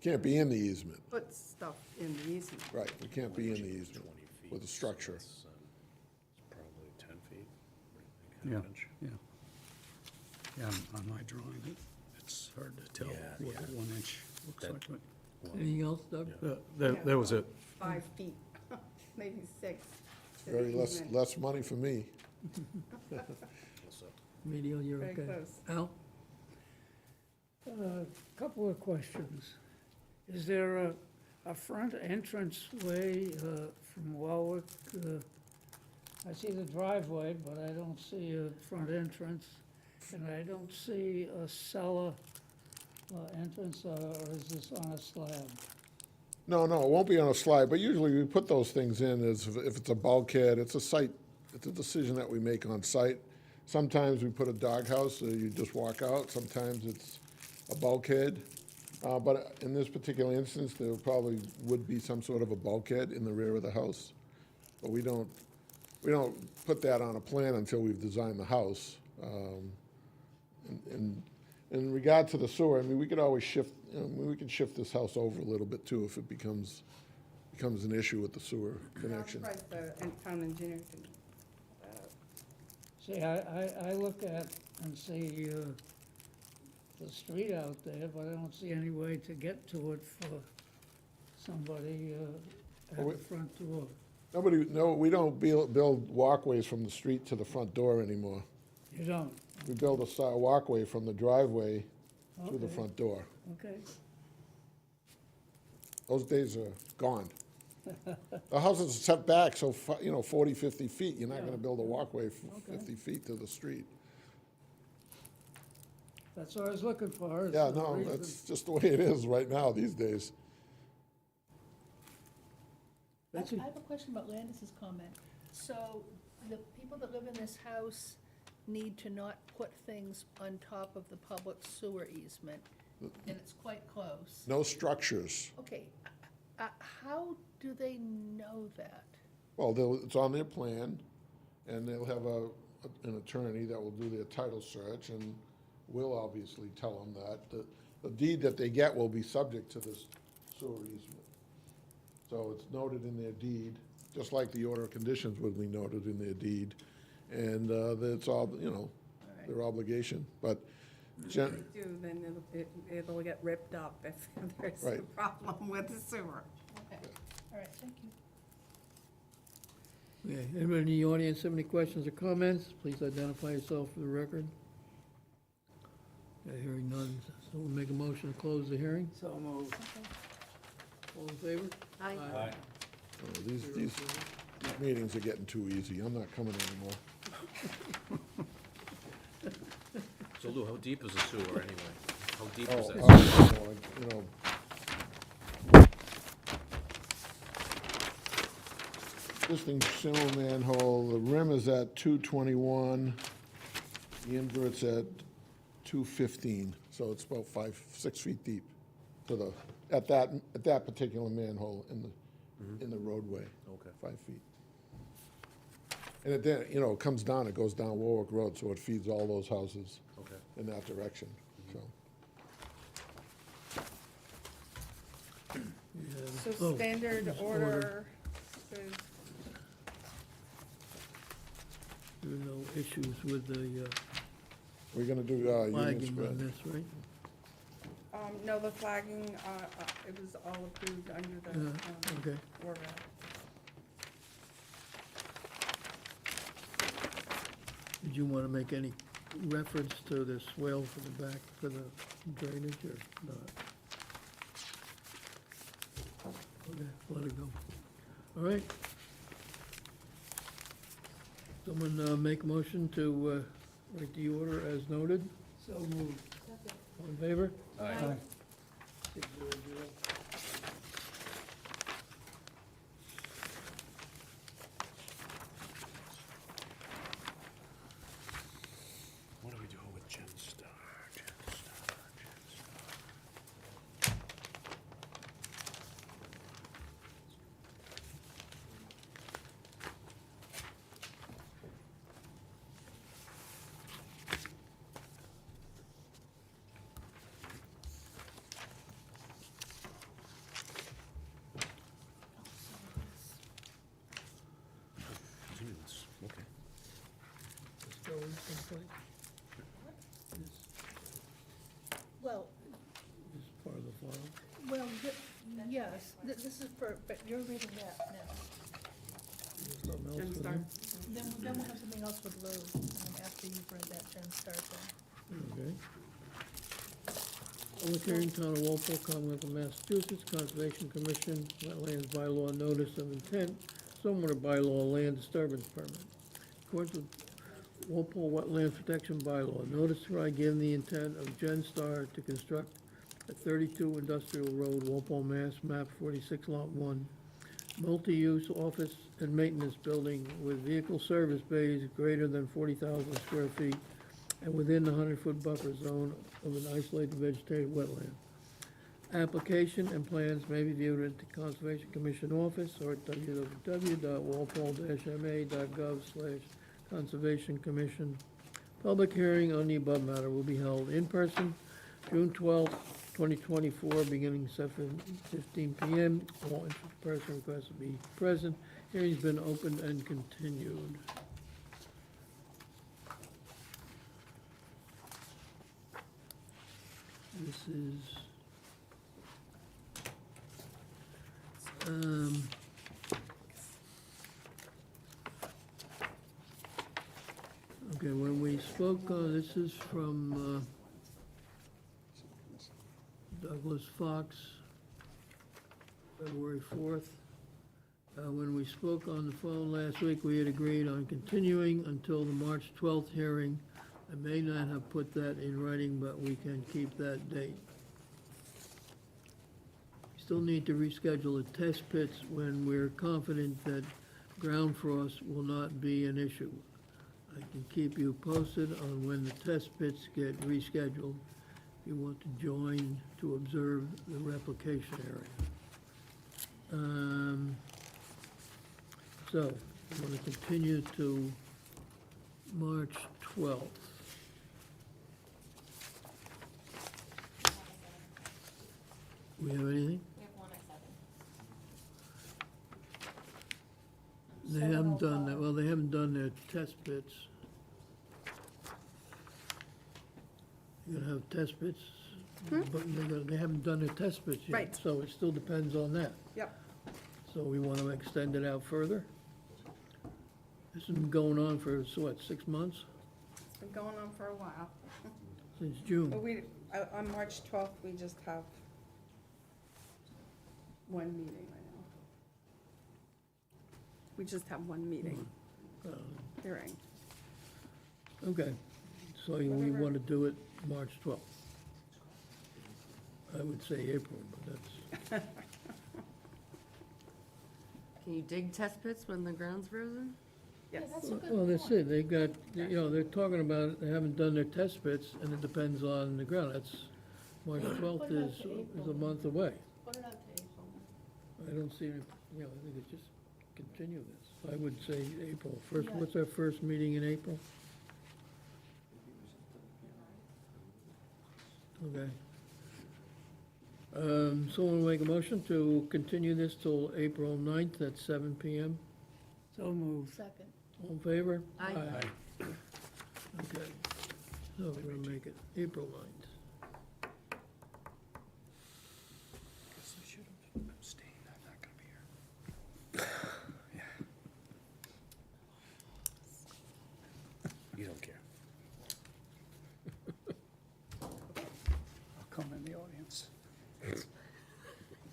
can't be in the easement, put stuff in the easement. right, we can't be in the easement with a structure. It's probably 10 feet. Yeah, half inch. yeah. Yeah, on my drawing, it's hard to tell Yeah, what yeah. 1 inch looks That- like. Anything else, Doug? That was it. 5 feet, maybe 6. to the Very easement. less money for me. Medial, you're Very okay. close. Al? Couple of questions. Is there a front entrance way from Warwick? I see the driveway, but I don't see a front entrance, and I don't see a cellar entrance, or is this on a slab? No, it won't be on a slide, but usually we put those things in as if it's a bulkhead, it's a decision that we make on site. Sometimes we put a doghouse, so you just walk out, sometimes it's a bulkhead. But in this particular instance, there probably would be some sort of a bulkhead in the rear of the house. But we don't put that on a plan until we've designed the house. And in regard to the sewer, I mean, we could always shift, we can shift this house over a little bit too if it becomes an issue with the sewer connection. I'm surprised the town engineer can, See, I look at and see the street out there, but I don't see any way to get to it for somebody at Well, the front door. We don't build walkways from the street to the front door anymore. You don't? We build a walkway from the driveway to the Okay. front door. Okay. Those days are gone. The house is set back, so, 40, 50 feet, you're not gonna build a walkway for Okay. 50 feet to the street. That's what I was looking for. is Yeah, the no, reason. that's just the way it is right now these days. I have a question about Landis's comment. So the people that live in this house need to not put things on top of the public sewer easement, and it's quite close. No structures. Okay, how do they know that? Well, it's on their plan, and they'll have an attorney that will do their title search, and we'll obviously tell them that. The deed that they get will be subject to this sewer easement. So it's noted in their deed, just like the order of conditions would be noted in their deed. And that's all, their obligation. But if they do, then it'll get ripped up if there's a Right. problem with the sewer. Okay, all right, thank you. Okay, anybody in the audience have any questions or comments? Please identify yourself for the record. Okay, hearing none, so we'll make a motion to close the hearing. So moved. All in favor? Aye. these meetings are getting too easy. I'm not coming anymore. So Lou, how deep is the sewer anyway? How deep is that? Oh, Existing sewer manhole, the rim is at 221, the invert's at 215, so it's about 6 feet deep at that particular manhole in the roadway. Okay. 5 feet. And it then, it comes down, it goes down Warwick Road, so it feeds all those houses Okay. in that direction, so. So Oh, standard just order, says there are no issues with the We're gonna do, Union flagging Square. on this, right? No, the flagging, it was all approved under the, Yeah, okay. order. Did you want to make any reference to the swale for the back, for the drainage, or not? Okay, let it go. All right. Someone make a motion to write the order as noted? So moved. All in favor? Aye. 600. What are we doing with Gen Star? Continuance, okay. Let's go in someplace. Well, This is part of the file. well, yes, this is for, but you're reading that now. There's something else Jen for Star. them? Then we'll have something else with Lou, after you've read that Gen Star thing. Okay. Public hearing, Town of Walpole, Commonwealth of Massachusetts, Conservation Commission, Wetlands Bylaw Notice of Intent, Stormwater Bylaw Land Disturbance Permit. According to Walpole Wetland Protection Bylaw, notice hereby given the intent of Gen Star to construct at 32 Industrial Road, Walpole, Mass, map 46, lot 1, multi-use office and maintenance building with vehicle service bays greater than 40,000 square feet and within the 100-foot buffer zone of an isolated vegetated wetland. Application and plans may be viewed at the Conservation Commission office or at www.walpole-ma.gov/Conservation Commission. Public hearing on the above matter will be held in person, June 12th, 2024, beginning 7:15 PM. All interested persons requested to be present. Hearing's been opened and continued. This is, okay, when we spoke, this is from Douglas Fox, February 4th. When we spoke on the phone last week, we had agreed on continuing until the March 12th hearing. I may not have put that in writing, but we can keep that date. We still need to reschedule the test pits when we're confident that ground frost will not be an issue. I can keep you posted on when the test pits get rescheduled if you want to join to observe the replication area. So, I'm going to continue to March 12th. We have anything? We have one at 7. They haven't done that, well, they haven't done their test pits. You're gonna have test pits, but they haven't done their test pits yet. Right. So it still depends on that. Yep. So we want to extend it out further? This has been going on for, so what, 6 months? It's been going on for a while. Since June? But on March 12th, we just have one meeting right now. We just have one meeting, hearing. Okay, so we Whatever. want to do it March 12th. I would say April, but that's, Can you dig test pits when the ground's frozen? Yes. well, that's it, they got, they're talking about, it. They haven't done their test pits, and it depends on the ground. That's, March 12th is a month away. Put it out to April. I don't see, I think it's just continue this. I would say April first. Yeah. What's our first meeting in April? Okay. Someone make a motion to continue this till April 9th at 7 PM? So moved. Second. All in favor? Aye. Okay, so we're gonna make it April 9th. Guess I should have abstained, I'm not gonna be here. You don't care. I'll come in the audience. So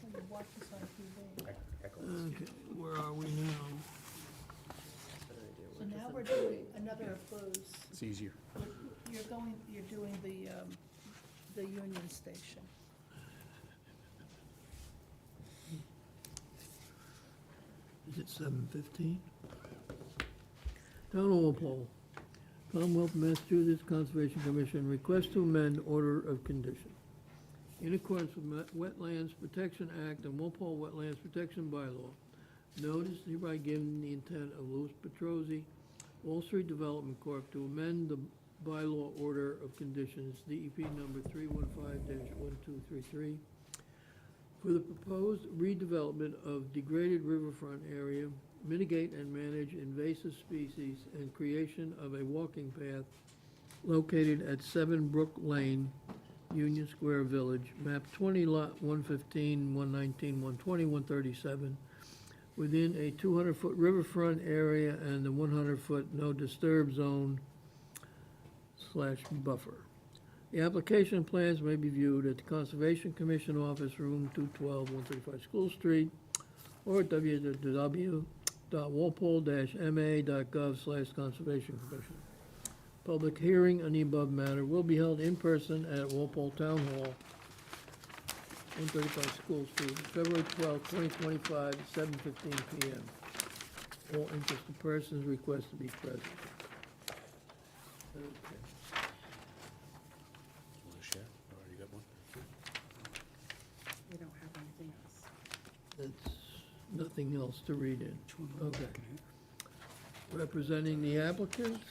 you watch this on TV. Okay, where are we now? So now we're doing another of those, It's easier. you're doing the Union Station. Is it 7:15? Town of Walpole, Commonwealth of Massachusetts Conservation Commission request to amend order of condition. In accordance with Wetlands Protection Act and Walpole Wetlands Protection Bylaw, notice hereby given the intent of Louis Petrosi, Wall Street Development Corp. To amend the bylaw order of conditions, DEP number 315-1233, for the proposed redevelopment of degraded riverfront area, mitigate and manage invasive species, and creation of a walking path located at 7 Brook Lane, Union Square Village, map 20, lot 115, 119, 120, 137, within a 200-foot riverfront area and the 100-foot no disturb zone / buffer. The application plans may be viewed at the Conservation Commission Office, Room 212, 135 School Street, or at www.walpole-ma.gov/Conservation Commission. Public hearing on the above matter will be held in person at Walpole Town Hall, 135 School Street, February 12, 2025, at 7:15 PM. All interested persons request to be present. Okay. Want to share? Or you got one? We don't have anything else. That's nothing else to read in. Which one am I Okay. looking at? Representing the applicant,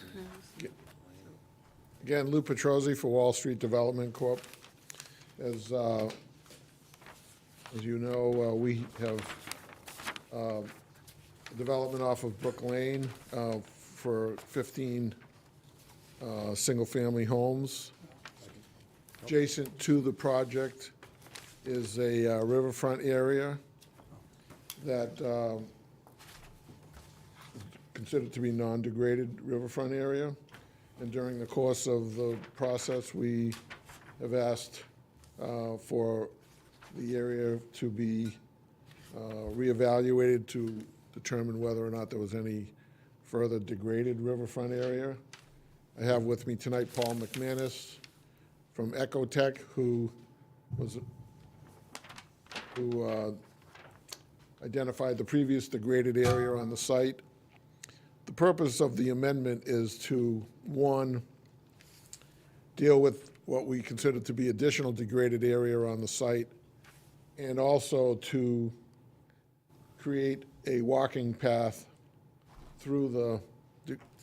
Again, Lou Petrosi for Wall Street Development Corp. As you know, we have development off of Brook Lane for 15 single-family homes. Adjacent to the project is a riverfront area that considered to be non-degraded riverfront area. And during the course of the process, we have asked for the area to be reevaluated to determine whether or not there was any further degraded riverfront area. I have with me tonight Paul McManus from Ecotech, who identified the previous degraded area on the site. The purpose of the amendment is to, one, deal with what we consider to be additional degraded area on the site, and also to create a walking path through the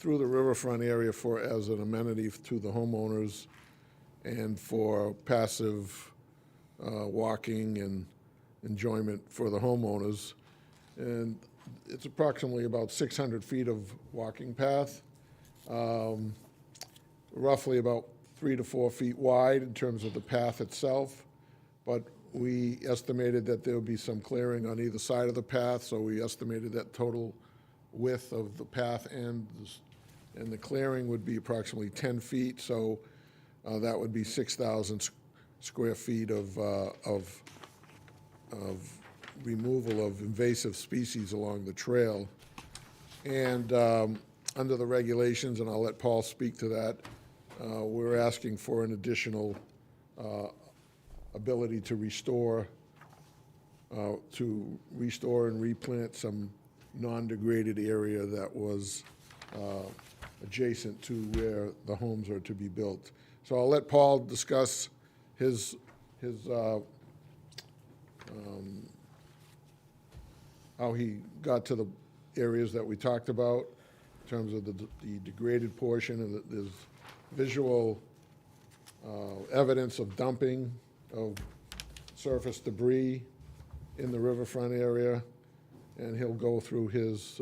riverfront area as an amenity to the homeowners and for passive walking and enjoyment for the homeowners. And it's approximately about 600 feet of walking path, roughly about 3 to 4 feet wide in terms of the path itself. But we estimated that there would be some clearing on either side of the path, so we estimated that total width of the path and the clearing would be approximately 10 feet. So that would be 6,000 square feet of removal of invasive species along the trail. And under the regulations, and I'll let Paul speak to that, we're asking for an additional ability to restore and replant some non-degraded area that was adjacent to where the homes are to be built. So I'll let Paul discuss his how he got to the areas that we talked about in terms of the degraded portion, and there's visual evidence of dumping of surface debris in the riverfront area, and he'll go through his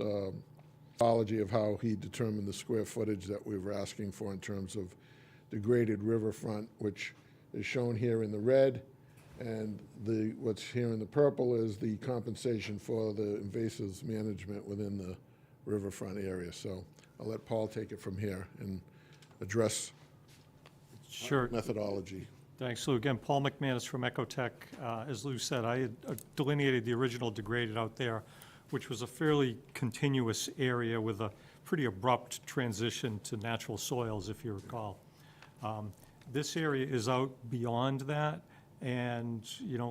methodology of how he determined the square footage that we were asking for in terms of degraded riverfront, which is shown here in the red, and what's here in the purple is the compensation for the invasives management within the riverfront area. So I'll let Paul take it from here and address Sure. methodology. Thanks, Lou. Again, Paul McManus from Ecotech. As Lou said, I had delineated the original degraded out there, which was a fairly continuous area with a pretty abrupt transition to natural soils, if you recall. This area is out beyond that, and,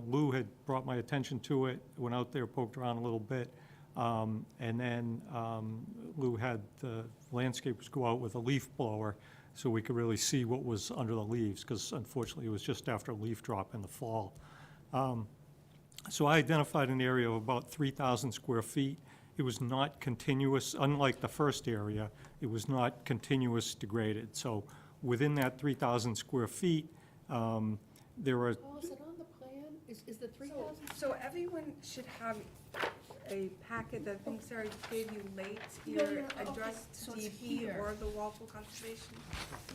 Lou had brought my attention to it, went out there, poked around a little bit, and then Lou had the landscapers go out with a leaf blower so we could really see what was under the leaves, because unfortunately it was just after leaf drop in the fall. So I identified an area of about 3,000 square feet. It was not continuous, unlike the first area, it was not continuous degraded. So within that 3,000 square feet, there were, Paul, is it on the plan? Is the 3,000? So everyone should have a packet that I think Sarah gave you late, No, either no, no, okay, addressed so to it's DEP here. or the Walpole Conservation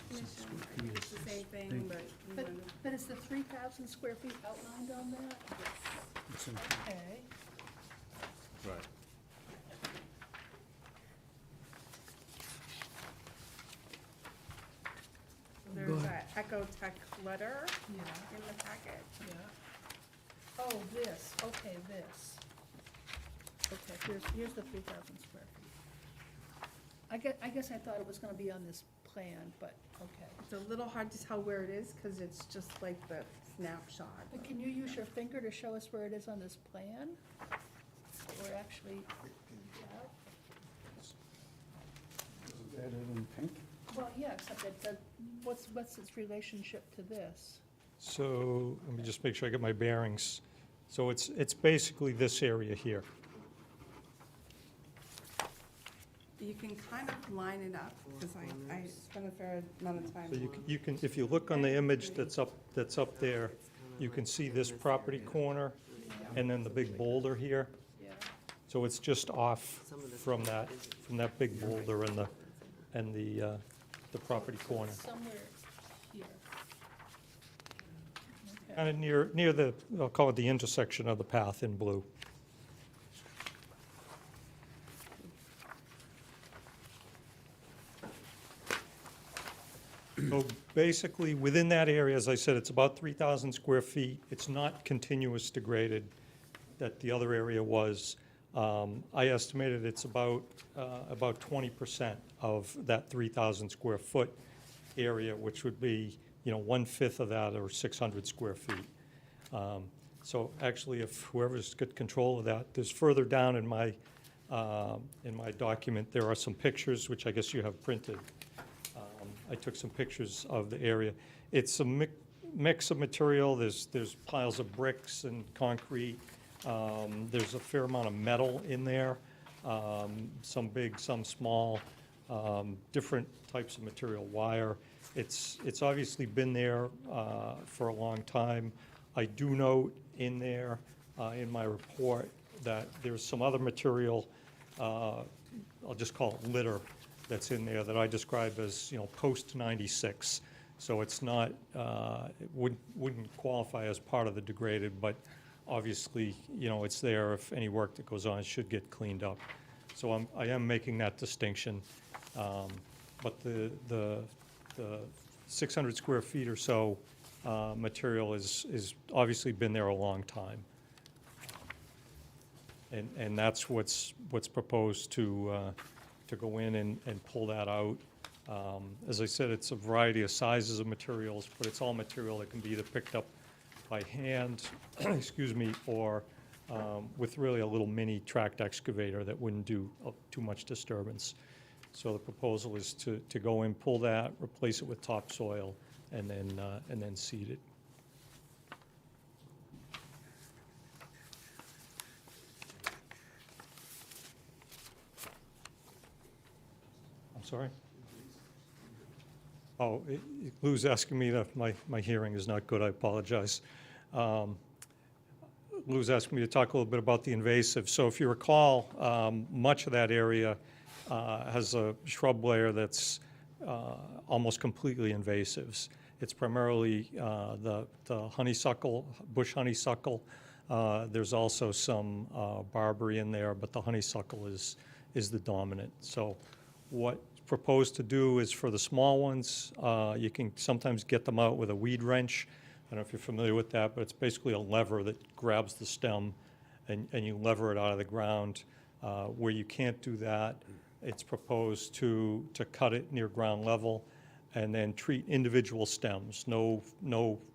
Commission. I think it's the same thing, but you But, wanna- but is the 3,000 square feet outlined on that? Okay. Right. there's an Ecotech letter Yeah, in the packet. yeah. Oh, this, okay, this. Okay, here's the 3,000 square feet. I guess I thought it was gonna be on this plan, but, okay. It's a little hard to tell where it is, because it's just like the snapshot. But can you use your finger to show us where it is on this plan? Or actually, well, yeah, except that, what's its relationship to this? so, let me just make sure I get my bearings. So it's basically this area here. You can kind of line it up, because I spent a fair amount of time. So you can, if you look on the image that's up there, you can see this property corner and then the big boulder here. Yeah. So it's just off from that big boulder and the property corner. Somewhere here. Okay. Kind of near the, I'll call it the intersection of the path in blue. So basically, within that area, as I said, it's about 3,000 square feet. It's not continuous degraded that the other area was. I estimated it's about 20% of that 3,000 square foot area, which would be, 1/5 of that, or 600 square feet. So actually, if whoever's got control of that, there's further down in my document, there are some pictures, which I guess you have printed. I took some pictures of the area. It's a mix of material. There's piles of bricks and concrete. There's a fair amount of metal in there, some big, some small, different types of material, wire. It's obviously been there for a long time. I do note in there, in my report, that there's some other material, I'll just call it litter, that's in there that I describe as, post-96. So it's not, it wouldn't qualify as part of the degraded, but obviously, it's there if any work that goes on should get cleaned up. So I am making that distinction. But the 600 square feet or so material is obviously been there a long time. And that's what's proposed to go in and pull that out. As I said, it's a variety of sizes of materials, but it's all material that can be either picked up by hand, excuse me, or with really a little mini tracked excavator that wouldn't do too much disturbance. So the proposal is to go in, pull that, replace it with topsoil, and then seed it. I'm sorry? Oh, Lou's asking me that, my hearing is not good, I apologize. Lou's asking me to talk a little bit about the invasive. So if you recall, much of that area has a shrub layer that's almost completely invasives. It's primarily the honeysuckle, bush honeysuckle. There's also some barberry in there, but the honeysuckle is the dominant. So what's proposed to do is for the small ones, you can sometimes get them out with a weed wrench. I don't know if you're familiar with that, but it's basically a lever that grabs the stem and you lever it out of the ground. Where you can't do that, it's proposed to cut it near ground level and then treat individual stems. No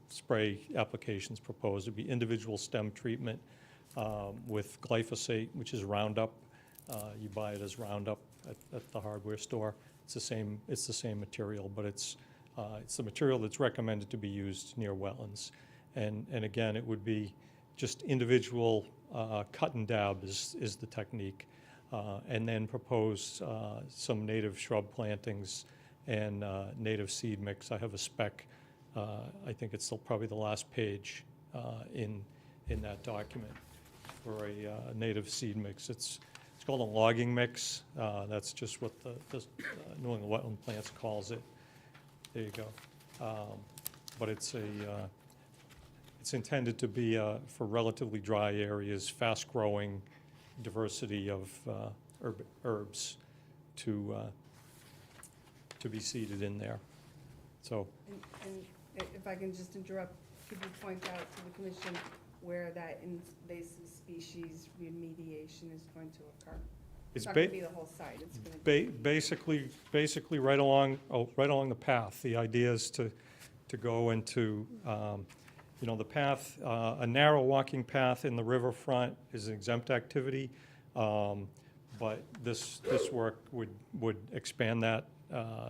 spray applications proposed. It'd be individual stem treatment with glyphosate, which is Roundup. You buy it as Roundup at the hardware store. It's the same material, but it's the material that's recommended to be used near wetlands. And again, it would be just individual cut and dab is the technique. And then propose some native shrub plantings and native seed mix. I have a spec, I think it's probably the last page in that document for a native seed mix. It's called a logging mix. That's just what the New England Wetland Plants calls it. There you go. But it's intended to be for relatively dry areas, fast-growing diversity of herbs to be seeded in there. So And if I can just interrupt, could you point out to the commission where that invasive species remediation is going to occur? It's not going to be the whole site, it's going to be. Basically right along the path. The idea is to go into, the path, a narrow walking path in the riverfront is an exempt activity, but this work would expand that,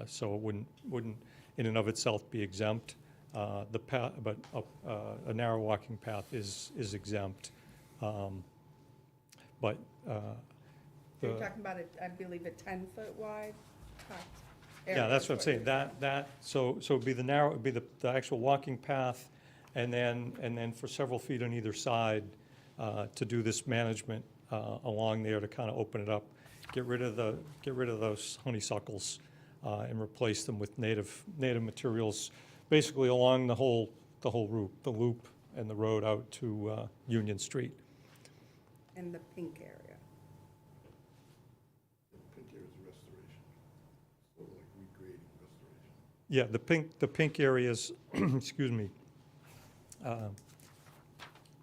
so it wouldn't in and of itself be exempt. The path, but a narrow walking path is exempt. But You're talking about, I believe, a 10-foot wide cut area. yeah, that's what I'm is saying. you're So it'd be the actual walking path, and then for several feet on either side to do this management along there to kind of open it up, get rid of those honeysuckles and replace them with native materials, basically along the whole route, the loop and the road out to Union Street. in the pink area. Pink area is restoration, so like regrading restoration. Yeah, the pink areas, excuse me,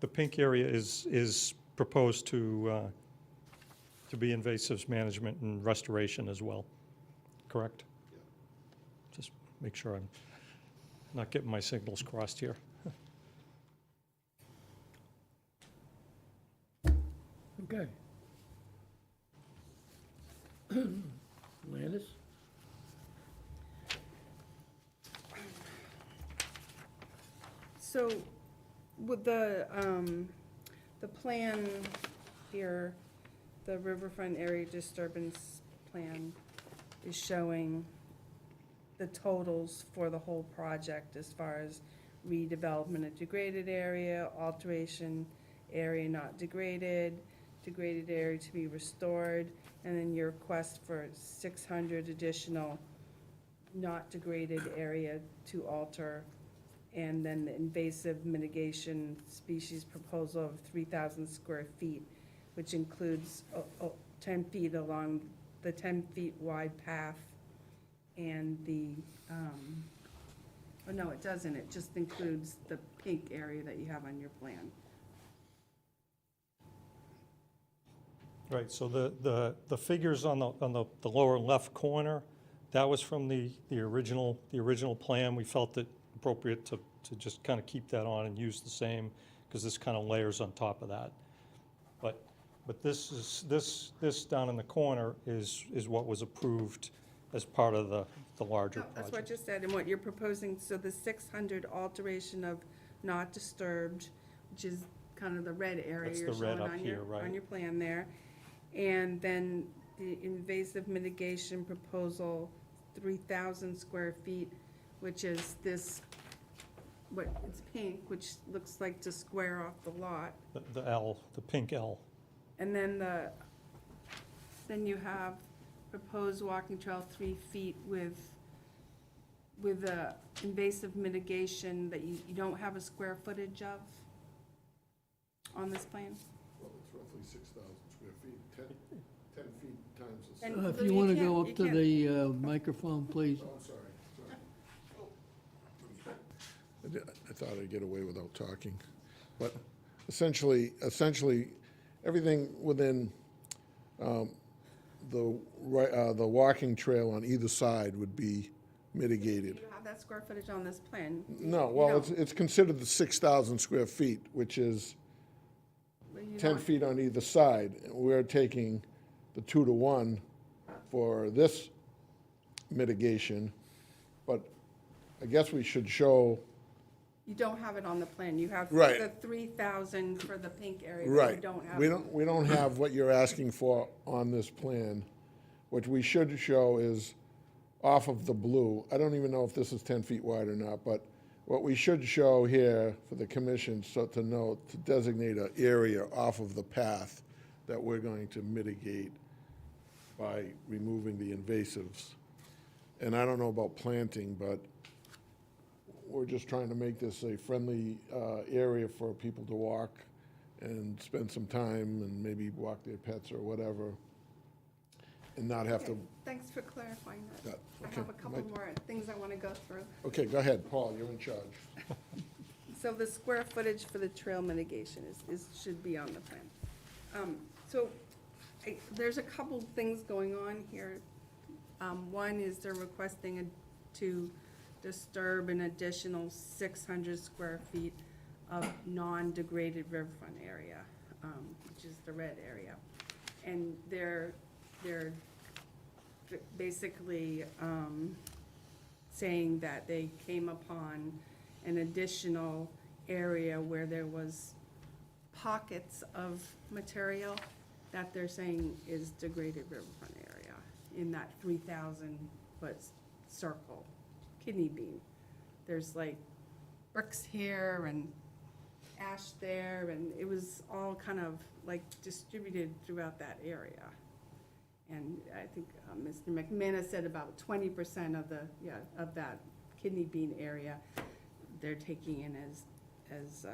the pink area is proposed to be invasives management and restoration as well, correct? Just make sure I'm not getting my signals crossed here. Okay. Landis? So with the plan here, the riverfront area disturbance plan is showing the totals for the whole project as far as redevelopment of degraded area, alteration area not degraded, degraded area to be restored, and then your request for 600 additional not degraded area to alter, and then the invasive mitigation species proposal of 3,000 square feet, which includes 10 feet along the 10 feet wide path and the, oh no, it doesn't, it just includes the pink area that you have on your plan. Right, so the figures on the lower left corner, that was from the original plan. We felt it appropriate to just kind of keep that on and use the same, because this kind of layers on top of that. But this down in the corner is what was approved as part of the larger No, that's what I project. just said, and what you're proposing, so the 600 alteration of not disturbed, which is kind of the red area That's you're the red showing up on here, your, right. on your plan there. And then the invasive mitigation proposal, 3,000 square feet, which is this, it's pink, which looks like to square off the lot. The L, the pink L. And then then you have proposed walking trail 3 feet with a invasive mitigation that you don't have a square footage of on this plan? Well, it's roughly 6,000 square feet, 10 feet times the. And If so you you want to can't- go you up to can't- the microphone, please. Oh, I'm sorry. I thought I'd get away without talking. But essentially, everything within the walking trail on either side would be Do mitigated. you have that square footage on this plan? No, You well, don't. it's considered the 6,000 square feet, which is Well, you 10 don't. feet on either side. We're taking the 2-to-1 for this mitigation, but I guess we should show, You don't have it on the plan. You have Right. the 3,000 for the pink area, but you right. don't have. We don't have what you're asking for on this plan. What we should show is off of the blue. I don't even know if this is 10 feet wide or not, but what we should show here for the commission, so to know, to designate an area off of the path that we're going to mitigate by removing the invasives. And I don't know about planting, but we're just trying to make this a friendly area for people to walk and spend some time and maybe walk their pets or whatever, and not have to. Okay, thanks for clarifying that. That- I okay, have a couple Mike. more things I want to go through. Okay, go ahead, Paul, you're in charge. So the square footage for the trail mitigation should be on the plan. So there's a couple things going on here. One is they're requesting to disturb an additional 600 square feet of non-degraded riverfront area, which is the red area. And they're basically saying that they came upon an additional area where there was pockets of material that they're saying is degraded riverfront area in that 3,000-foot circle, kidney bean. There's like bricks here and ash there, and it was all kind of like distributed throughout that area. And I think Mr. McManus said about 20% of of that kidney bean area, they're taking in as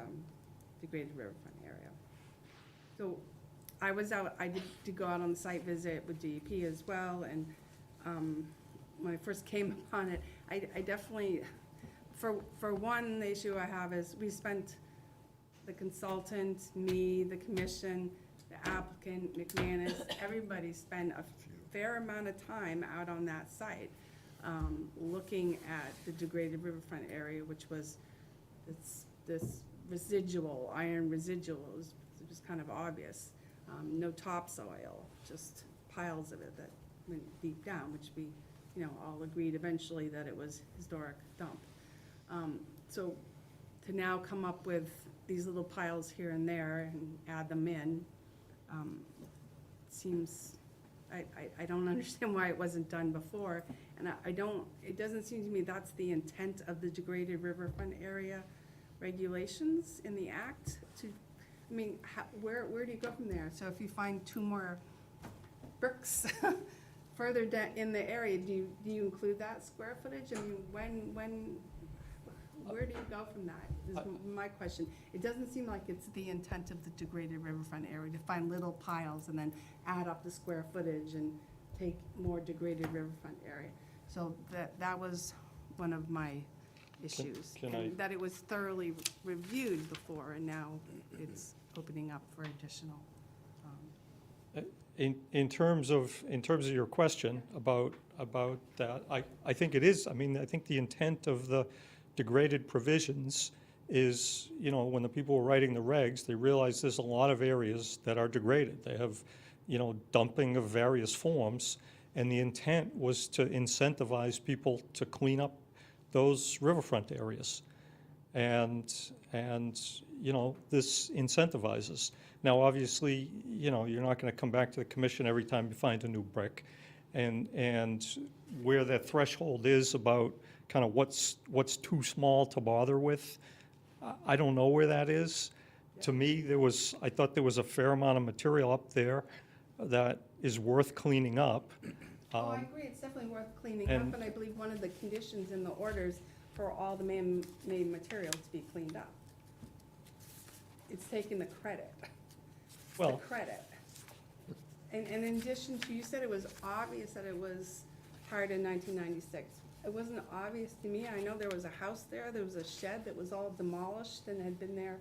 degraded riverfront area. So I did go out on the site visit with DEP as well, and when I first came upon it, I definitely, for one, the issue I have is we spent, the consultant, me, the commission, the applicant, McManus, everybody spent a fair amount of time out on that site, looking at the degraded riverfront area, which was this residual, iron residual. It was kind of obvious. No topsoil, just piles of it that went deep down, which we, all agreed eventually that it was historic dump. So to now come up with these little piles here and there and add them in, seems, I don't understand why it wasn't done before. And it doesn't seem to me that's the intent of the degraded riverfront area regulations in the act. Where do you go from there? So if you find 2 more bricks further down in the area, do you include that square footage? Where do you go from that, is my question. It doesn't seem like it's the intent of the degraded riverfront area to find little piles and then add up the square footage and take more degraded riverfront area. So that was one of my issues. can and that it was thoroughly reviewed before, and now it's opening up for additional. In terms of your question about that, I think it is, I think the intent of the degraded provisions is, when the people were writing the regs, they realized there's a lot of areas that are degraded. They have, dumping of various forms, and the intent was to incentivize people to clean up those riverfront areas. And this incentivizes. Now, obviously, you're not going to come back to the commission every time you find a new brick. And where that threshold is about kind of what's too small to bother with, I don't know where that is. To me, I thought there was a fair amount of material up there that is worth cleaning up. Oh, I agree, it's definitely worth cleaning and- up, and I believe one of the conditions in the orders for all the man-made material to be cleaned up. It's taking the credit. It's the Well- credit. And in addition to, you said it was obvious that it was hired in 1996. It wasn't obvious to me. I know there was a house there was a shed that was all demolished and had been there.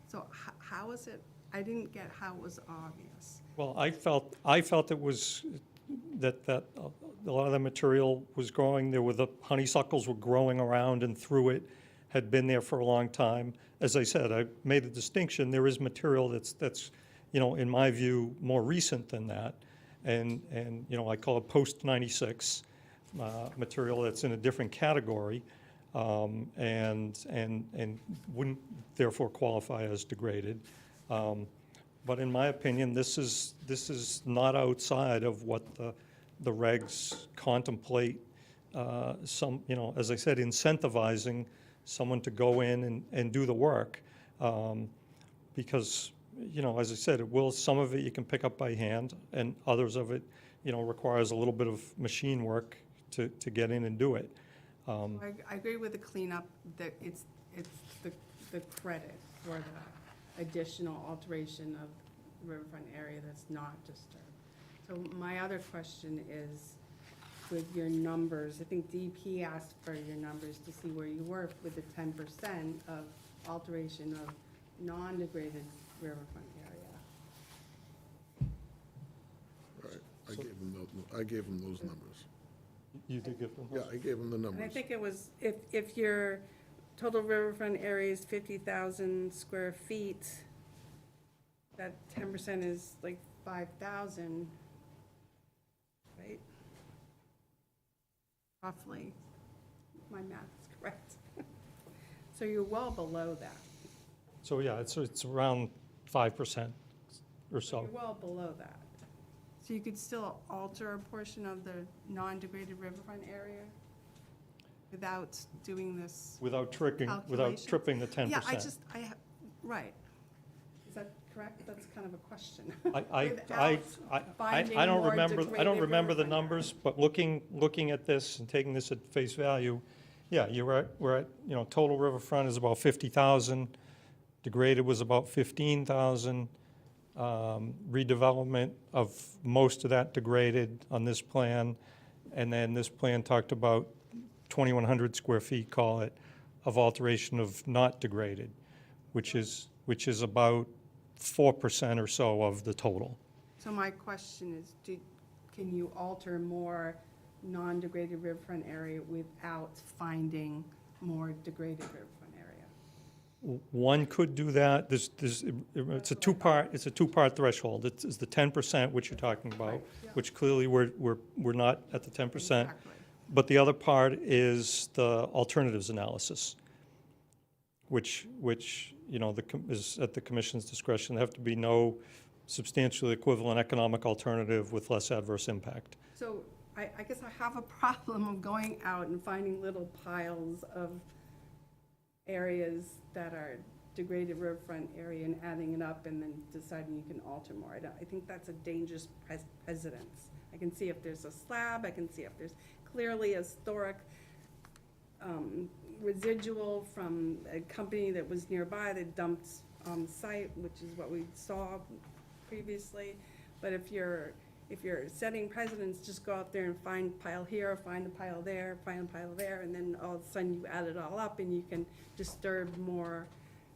So how is it, I didn't get how it was obvious. Well, I felt it was, that a lot of the material was growing, there were the honeysuckles were growing around and through it, had been there for a long time. As I said, I made a distinction, there is material that's, in my view, more recent than that. And, I call it post-96 material that's in a different category, and wouldn't therefore qualify as degraded. But in my opinion, this is not outside of what the regs contemplate, some, as I said, incentivizing someone to go in and do the work. Because, as I said, some of it you can pick up by hand, and others of it, requires a little bit of machine work to get in and do it. I agree with the cleanup, that it's the credit for the additional alteration of riverfront area that's not disturbed. So my other question is, with your numbers, I think DP asked for your numbers to see where you were with the 10% of alteration of non-degraded riverfront area. Right, I gave them those numbers. You did give them? Yeah, I gave them the And I numbers. think it was, if your total riverfront area is 50,000 square feet, that 10% is like 5,000, right? Roughly, my math is correct. So you're well below that. So, yeah, it's around 5% or so. You're well below that. So you could still alter a portion of the non-degraded riverfront area without doing this Without calculation? tripping the 10%. Yeah, right. Is that correct? That's kind of a question. I Without finding don't more remember, degraded the riverfront numbers, but looking at this and taking this at face value, yeah, we're at, total riverfront is about 50,000, degraded was about 15,000, redevelopment of most of that degraded on this plan, and then this plan talked about 2,100 square feet, call it, of alteration of not degraded, which is about 4% or so of the total. So my question is, can you alter more non-degraded riverfront area without finding more degraded riverfront area? One could do that. It's a two-part threshold. It's the 10%, which you're talking about, Right, yeah. which clearly we're not at the 10%. Exactly. But the other part is the alternatives analysis, which is at the commission's discretion. There have to be no substantially equivalent economic alternative with less adverse impact. So I guess I have a problem of going out and finding little piles of areas that are degraded riverfront area and adding it up and then deciding you can alter more. I think that's a dangerous precedence. I can see if there's a slab, I can see if there's clearly a historic residual from a company that was nearby that dumped on site, which is what we saw previously. But if you're setting precedents, just go out there and find pile here, find a pile there, find a pile there, and then all of a sudden you add it all up and you can disturb more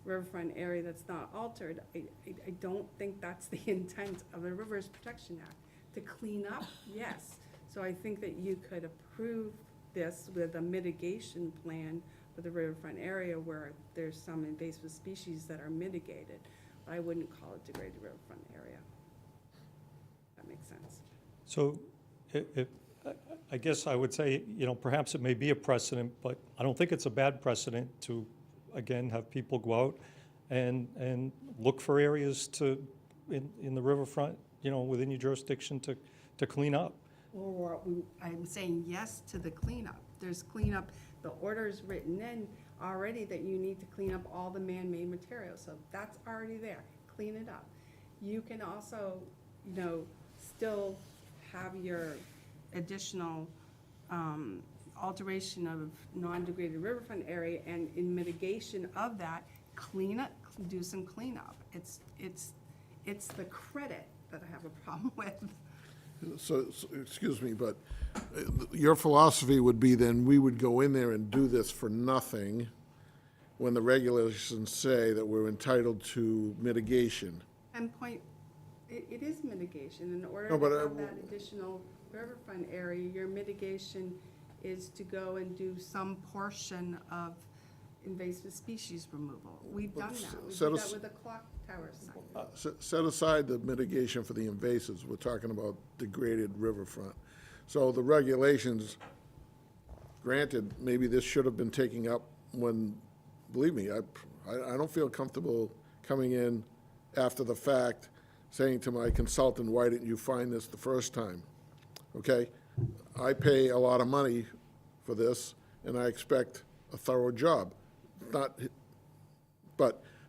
riverfront area that's not altered. I don't think that's the intent of the Rivers Protection Act. To clean up, yes. So I think that you could approve this with a mitigation plan for the riverfront area where there's some invasive species that are mitigated. But I wouldn't call it degraded riverfront area. That makes sense. So I guess I would say, perhaps it may be a precedent, but I don't think it's a bad precedent to, again, have people go out and look for areas in the riverfront, within your jurisdiction to clean up. Or I'm saying yes to the cleanup. There's cleanup, the order's written in already that you need to clean up all the man-made materials. So that's already there. Clean it up. You can also, still have your additional alteration of non-degraded riverfront area, and in mitigation of that, do some cleanup. It's the credit that I have a problem with. So, excuse me, but your philosophy would be then we would go in there and do this for nothing when the regulations say that we're entitled to mitigation. It is mitigation. In order No, but to I- have that additional riverfront area, your mitigation is to go and do some portion of invasive species removal. We've done that. We set did us- that with the clock tower site. Set aside the mitigation for the invasives, we're talking about degraded riverfront. So the regulations, granted, maybe this should have been taken up when, believe me, I don't feel comfortable coming in after the fact, saying to my consultant, why didn't you find this the first time? Okay? I pay a lot of money for this, and I expect a thorough job. But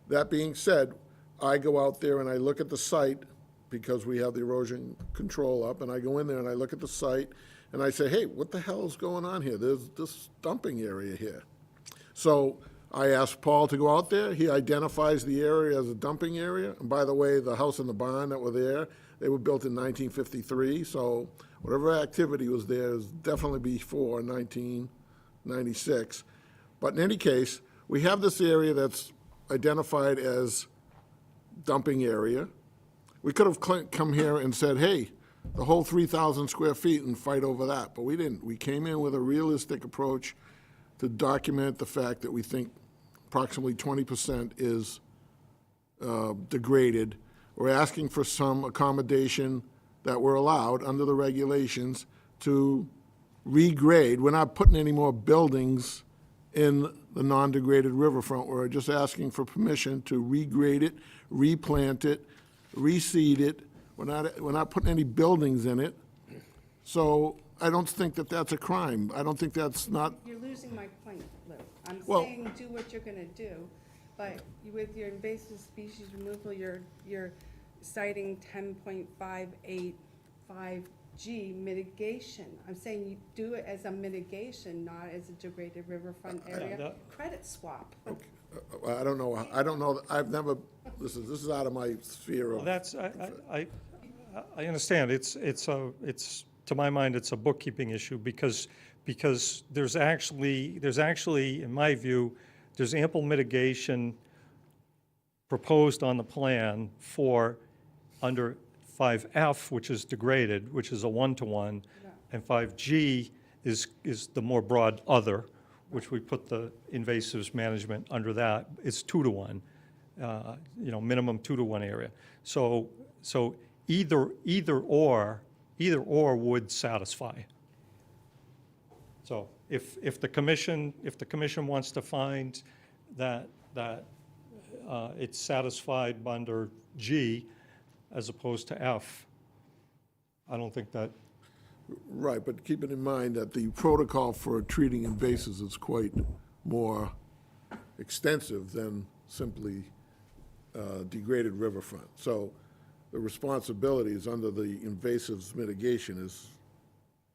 that being said, I go out there and I look at the site, because we have the erosion control up, and I go in there and I look at the site, and I say, hey, what the hell is going on here? There's this dumping area here. So I asked Paul to go out there. He identifies the area as a dumping area. And by the way, the house and the barn that were there, they were built in 1953, so whatever activity was there is definitely before 1996. But in any case, we have this area that's identified as dumping area. We could have come here and said, hey, the whole 3,000 square feet and fight over that, but we didn't. We came in with a realistic approach to document the fact that we think approximately 20% is degraded. We're asking for some accommodation that we're allowed under the regulations to regrade. We're not putting any more buildings in the non-degraded riverfront. We're just asking for permission to regrade it, replant it, reseed it. We're not putting any buildings in it. So I don't think that that's a crime. I don't think that's not, You're losing my point, Lou. I'm Well- saying do what you're gonna do, but with your invasive species removal, you're citing 10.585G mitigation. I'm saying you do it as a mitigation, not as a degraded riverfront area that- credit swap. I don't know, I've never, this is out of my sphere Well, of, that's, I understand, it's, to my mind, it's a bookkeeping issue, because there's actually, in my view, there's ample mitigation proposed on the plan for under 5F, which is degraded, which is a one-to-one, and 5G is the more broad other, which we put the invasives management under that. It's 2-to-1, minimum 2-to-1 area. So either or would satisfy. So if the commission wants to find that it's satisfied under G as opposed to F, I don't think that, right, but keeping in mind that the protocol for treating invasives is quite more extensive than simply degraded riverfront. So the responsibilities under the invasives mitigation is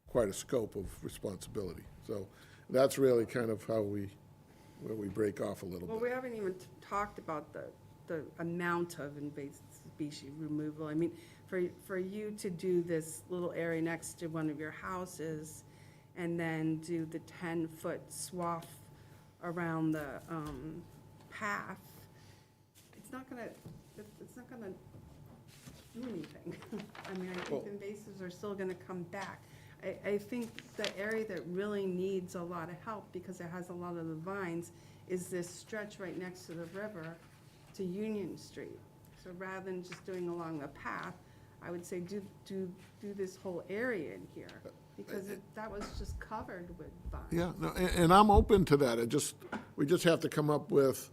quite a scope of responsibility. So that's really kind of where we break off a little Well, bit. we haven't even talked about the amount of invasive species removal. I mean, for you to do this little area next to one of your houses and then do the 10-foot swath around the path, it's not gonna do anything. I mean, I think invasives are still gonna come back. I think the area that really needs a lot of help, because it has a lot of the vines, is this stretch right next to the river to Union Street. So rather than just doing along the path, I would say do this whole area in here, because that was just covered with vines. Yeah, no, and I'm open to that. We just have to come up with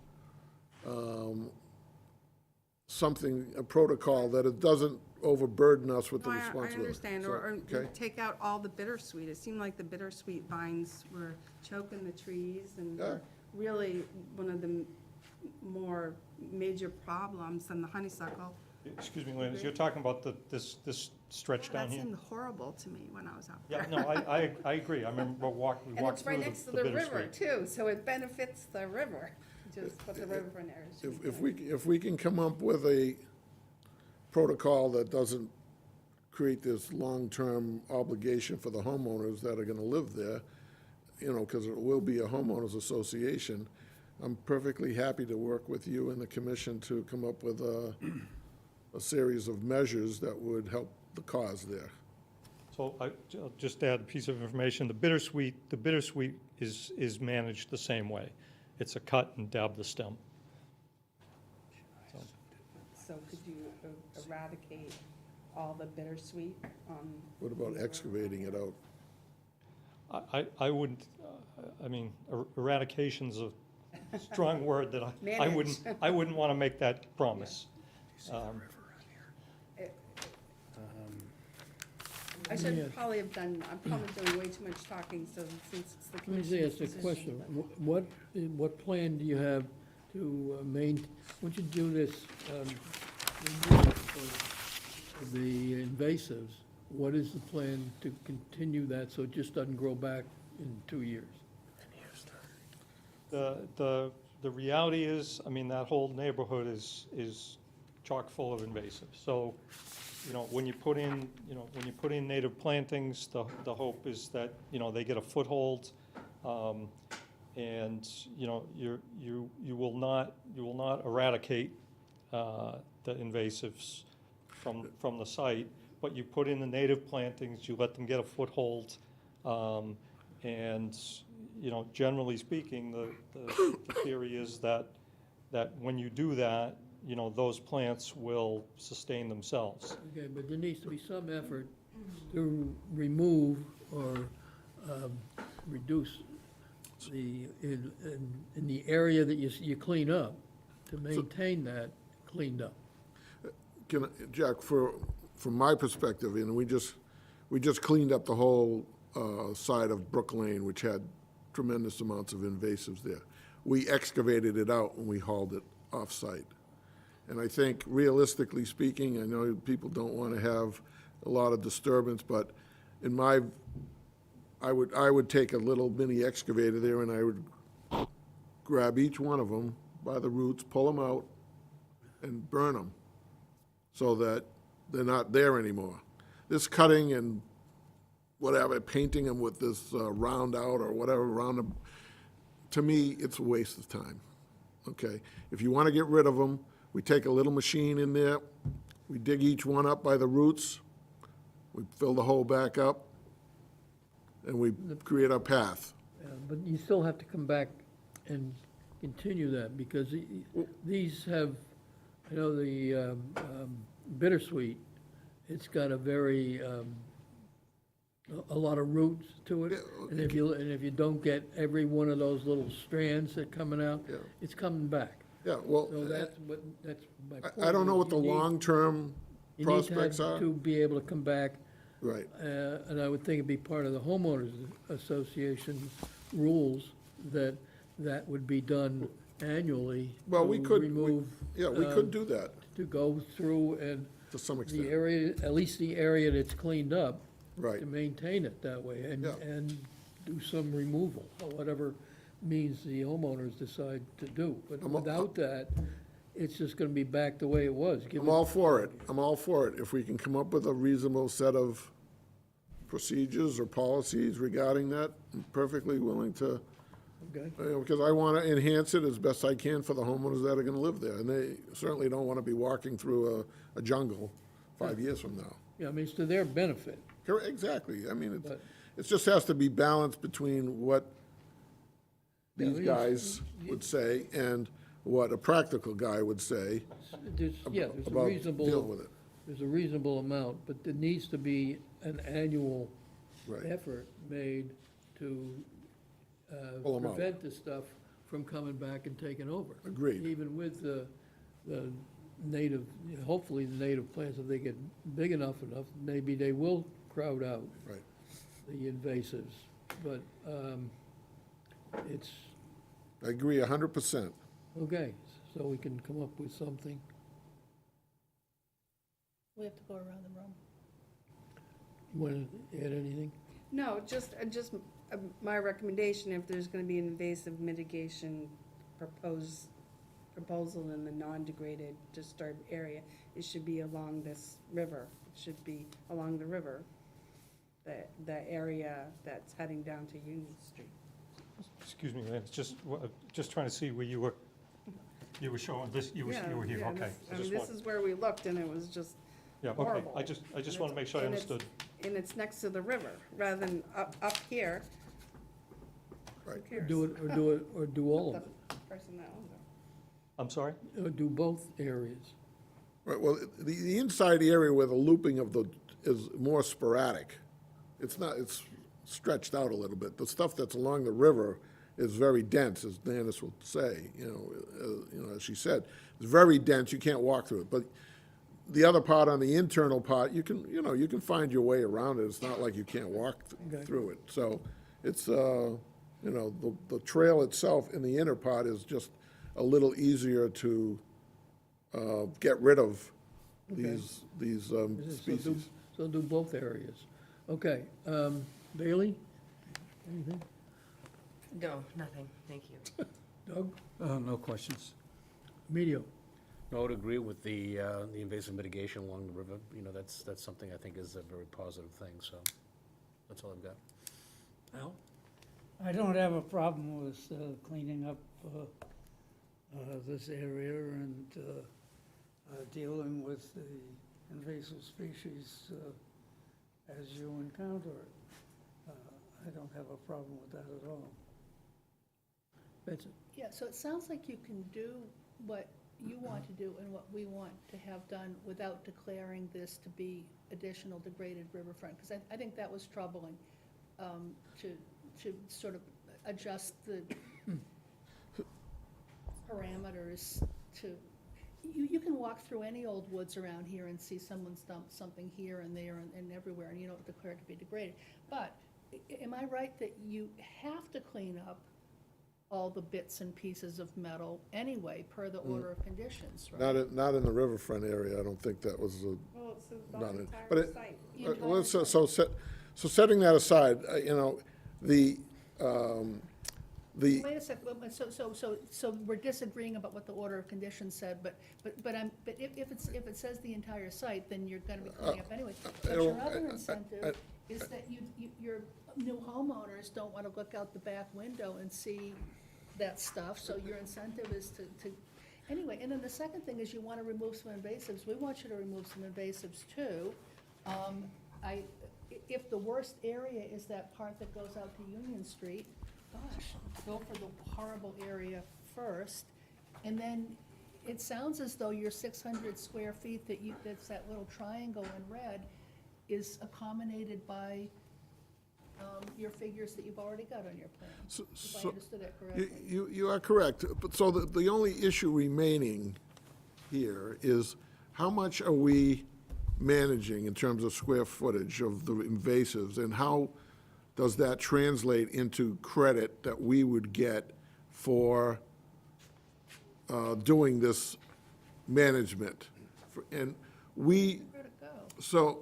a protocol that it doesn't overburden us with the No, I responsibility. understand, So, or okay. take out all the bittersweet. It seemed like the bittersweet vines were choking the trees and were really one of the more major problems than the honeysuckle. Excuse me, Landis, you're talking about this stretch down That here? seemed horrible to me when I was out Yeah, there. no, I agree. I remember we And walked it's through right next to the the bittersweet. river too, so it benefits the river, just what the river and area should be doing. If we can come up with a protocol that doesn't create this long-term obligation for the homeowners that are gonna live there, you know, because it will be a homeowners association, I'm perfectly happy to work with you and the commission to come up with a series of measures that would help the cause there. So I'll just add a piece of information. The bittersweet is managed the same way. It's a cut and dab the stem. So could you eradicate all the bittersweet? What about excavating it out? I wouldn't, I mean, eradication's a strong word that Manage. I wouldn't want to make that promise. I Yeah. should probably have done, I'm probably doing way too much talking, so since it's the Let me commission's just ask a position. question. What plan do you have to once you do this, removal of the invasives, what is the plan to continue that so it just doesn't grow back in 2 years? The reality is, I mean, that whole neighborhood is chock full of invasives. So, you know, when you put in native plantings, the hope is that, you know, they get a foothold. And, you know, you will not eradicate the invasives from the site, but you put in the native plantings, you let them get a foothold. And, you know, generally speaking, the theory is that when you do that, you know, those plants will sustain themselves. Okay, but there needs to be some effort to remove or reduce in the area that you clean up, to maintain that cleaned up. Jack, from my perspective, and we just cleaned up the whole side of Brook Lane, which had tremendous amounts of invasives there. We excavated it out when we hauled it off-site. And I think realistically speaking, I know people don't want to have a lot of disturbance, but I would take a little mini excavator there and I would grab each one of them by the roots, pull them out, and burn them so that they're not there anymore. This cutting and whatever, painting them with this round out or whatever round them, to me, it's a waste of time, okay? If you want to get rid of them, we take a little machine in there, we dig each one up by the roots, we fill the hole back up, and we create a path. But you still have to come back and continue that, because these have, I know the bittersweet, it's got a very, a lot of roots to it. And if you don't get every one of those little strands that coming out, Yeah. it's coming back. Yeah, well, So that's my point. I don't know is what the you need- long-term You need to prospects have are. to be able to come back, Right. and I would think it'd be part of the homeowners association rules that would be done annually. Well, we to could, remove, yeah, we could do that to go through and to some the extent. area, at least the area that's cleaned up, Right. to maintain it that way, and, Yeah. and do some removal, or whatever means the homeowners decide to do. But without that, it's just gonna be back the way it was. Give I'm it- all for it. I'm all for it. If we can come up with a reasonable set of procedures or policies regarding that, I'm perfectly willing to, Okay, because I want to enhance it as best I can for the homeowners that are going to live there. And they certainly don't want to be walking through a jungle 5 years from now. yeah, I mean, it's to their benefit, Exactly. I mean, but. it just has to be balanced between what Yeah, these you- guys would say and what a practical guy would say There's a about dealing reasonable, with it. there's a reasonable amount, but there needs to be an annual Right. effort made to Pull 'em out. prevent this stuff from coming back and taking over. Agreed. Even with the native, hopefully the native plants, if they get big enough, maybe they will crowd out Right. the invasives. But it's, I agree 100%. okay, so we can come up with something. We have to go around the room. Want to add anything? No, just my recommendation, if there's gonna be an invasive mitigation proposal in the non-degraded disturbed area, it should be along this river. It should be along the river, the area that's heading down to Union Street. Excuse me, Lance, just trying to see where you were showing this, you were here, Yeah, okay. this- I mean, just this want- is where we looked, and it was just Yeah, okay, horrible. I just want to make sure I And it's- understood. And it's next to the river, rather than up here. Right. Who cares? Or do all of it, The person that owns it. I'm sorry? or do both areas. Right, well, the inside area where the looping of the, is more sporadic. It's not, it's stretched out a little bit. The stuff that's along the river is very dense, as Dennis will say, as she said. It's very dense, you can't walk through it. But the other part, on the internal part, you can find your way around it. It's not like you can't walk through it. So it's, the trail itself in the inner part is just a little easier to get rid of these species. So do both areas. Okay, Bailey? Anything? No, nothing, thank you. Doug? No questions. Emilio? I would agree with the invasive mitigation along the river. You know, that's something I think is a very positive thing, so that's all I've got. Al? I don't have a problem with cleaning up this area and dealing with the invasive species as you encounter it. I don't have a problem with that at all. Benson? Yeah, so it sounds like you can do what you want to do and what we want to have done without declaring this to be additional degraded riverfront, because I think that was troubling, to sort of adjust the parameters to, you can walk through any old woods around here and see someone's dumped something here and there and everywhere, and you don't declare it to be degraded. But am I right that you have to clean up all the bits and pieces of metal anyway, per the order of conditions, right? Not in the riverfront area, I don't think that was Well, it's the done. entire But it, site. so setting that aside, the Wait a second, so we're disagreeing about what the order of conditions said, but if it says the entire site, then you're gonna be cleaning up anyway. But your other incentive is that your new homeowners don't wanna look out the back window and see that stuff, so your incentive is to, anyway, and then the second thing is you wanna remove some invasives. We want you to remove some invasives too. If the worst area is that part that goes out to Union Street, gosh, go for the horrible area first. And then it sounds as though your 600 square feet that's that little triangle in red is accommodated by your figures that you've already got on your plan, if I understood that correctly. You are correct. But so the only issue remaining here is how much are we managing in terms of square footage of the invasives, and how does that translate into credit that we would get for doing this management? And we, Where'd it go?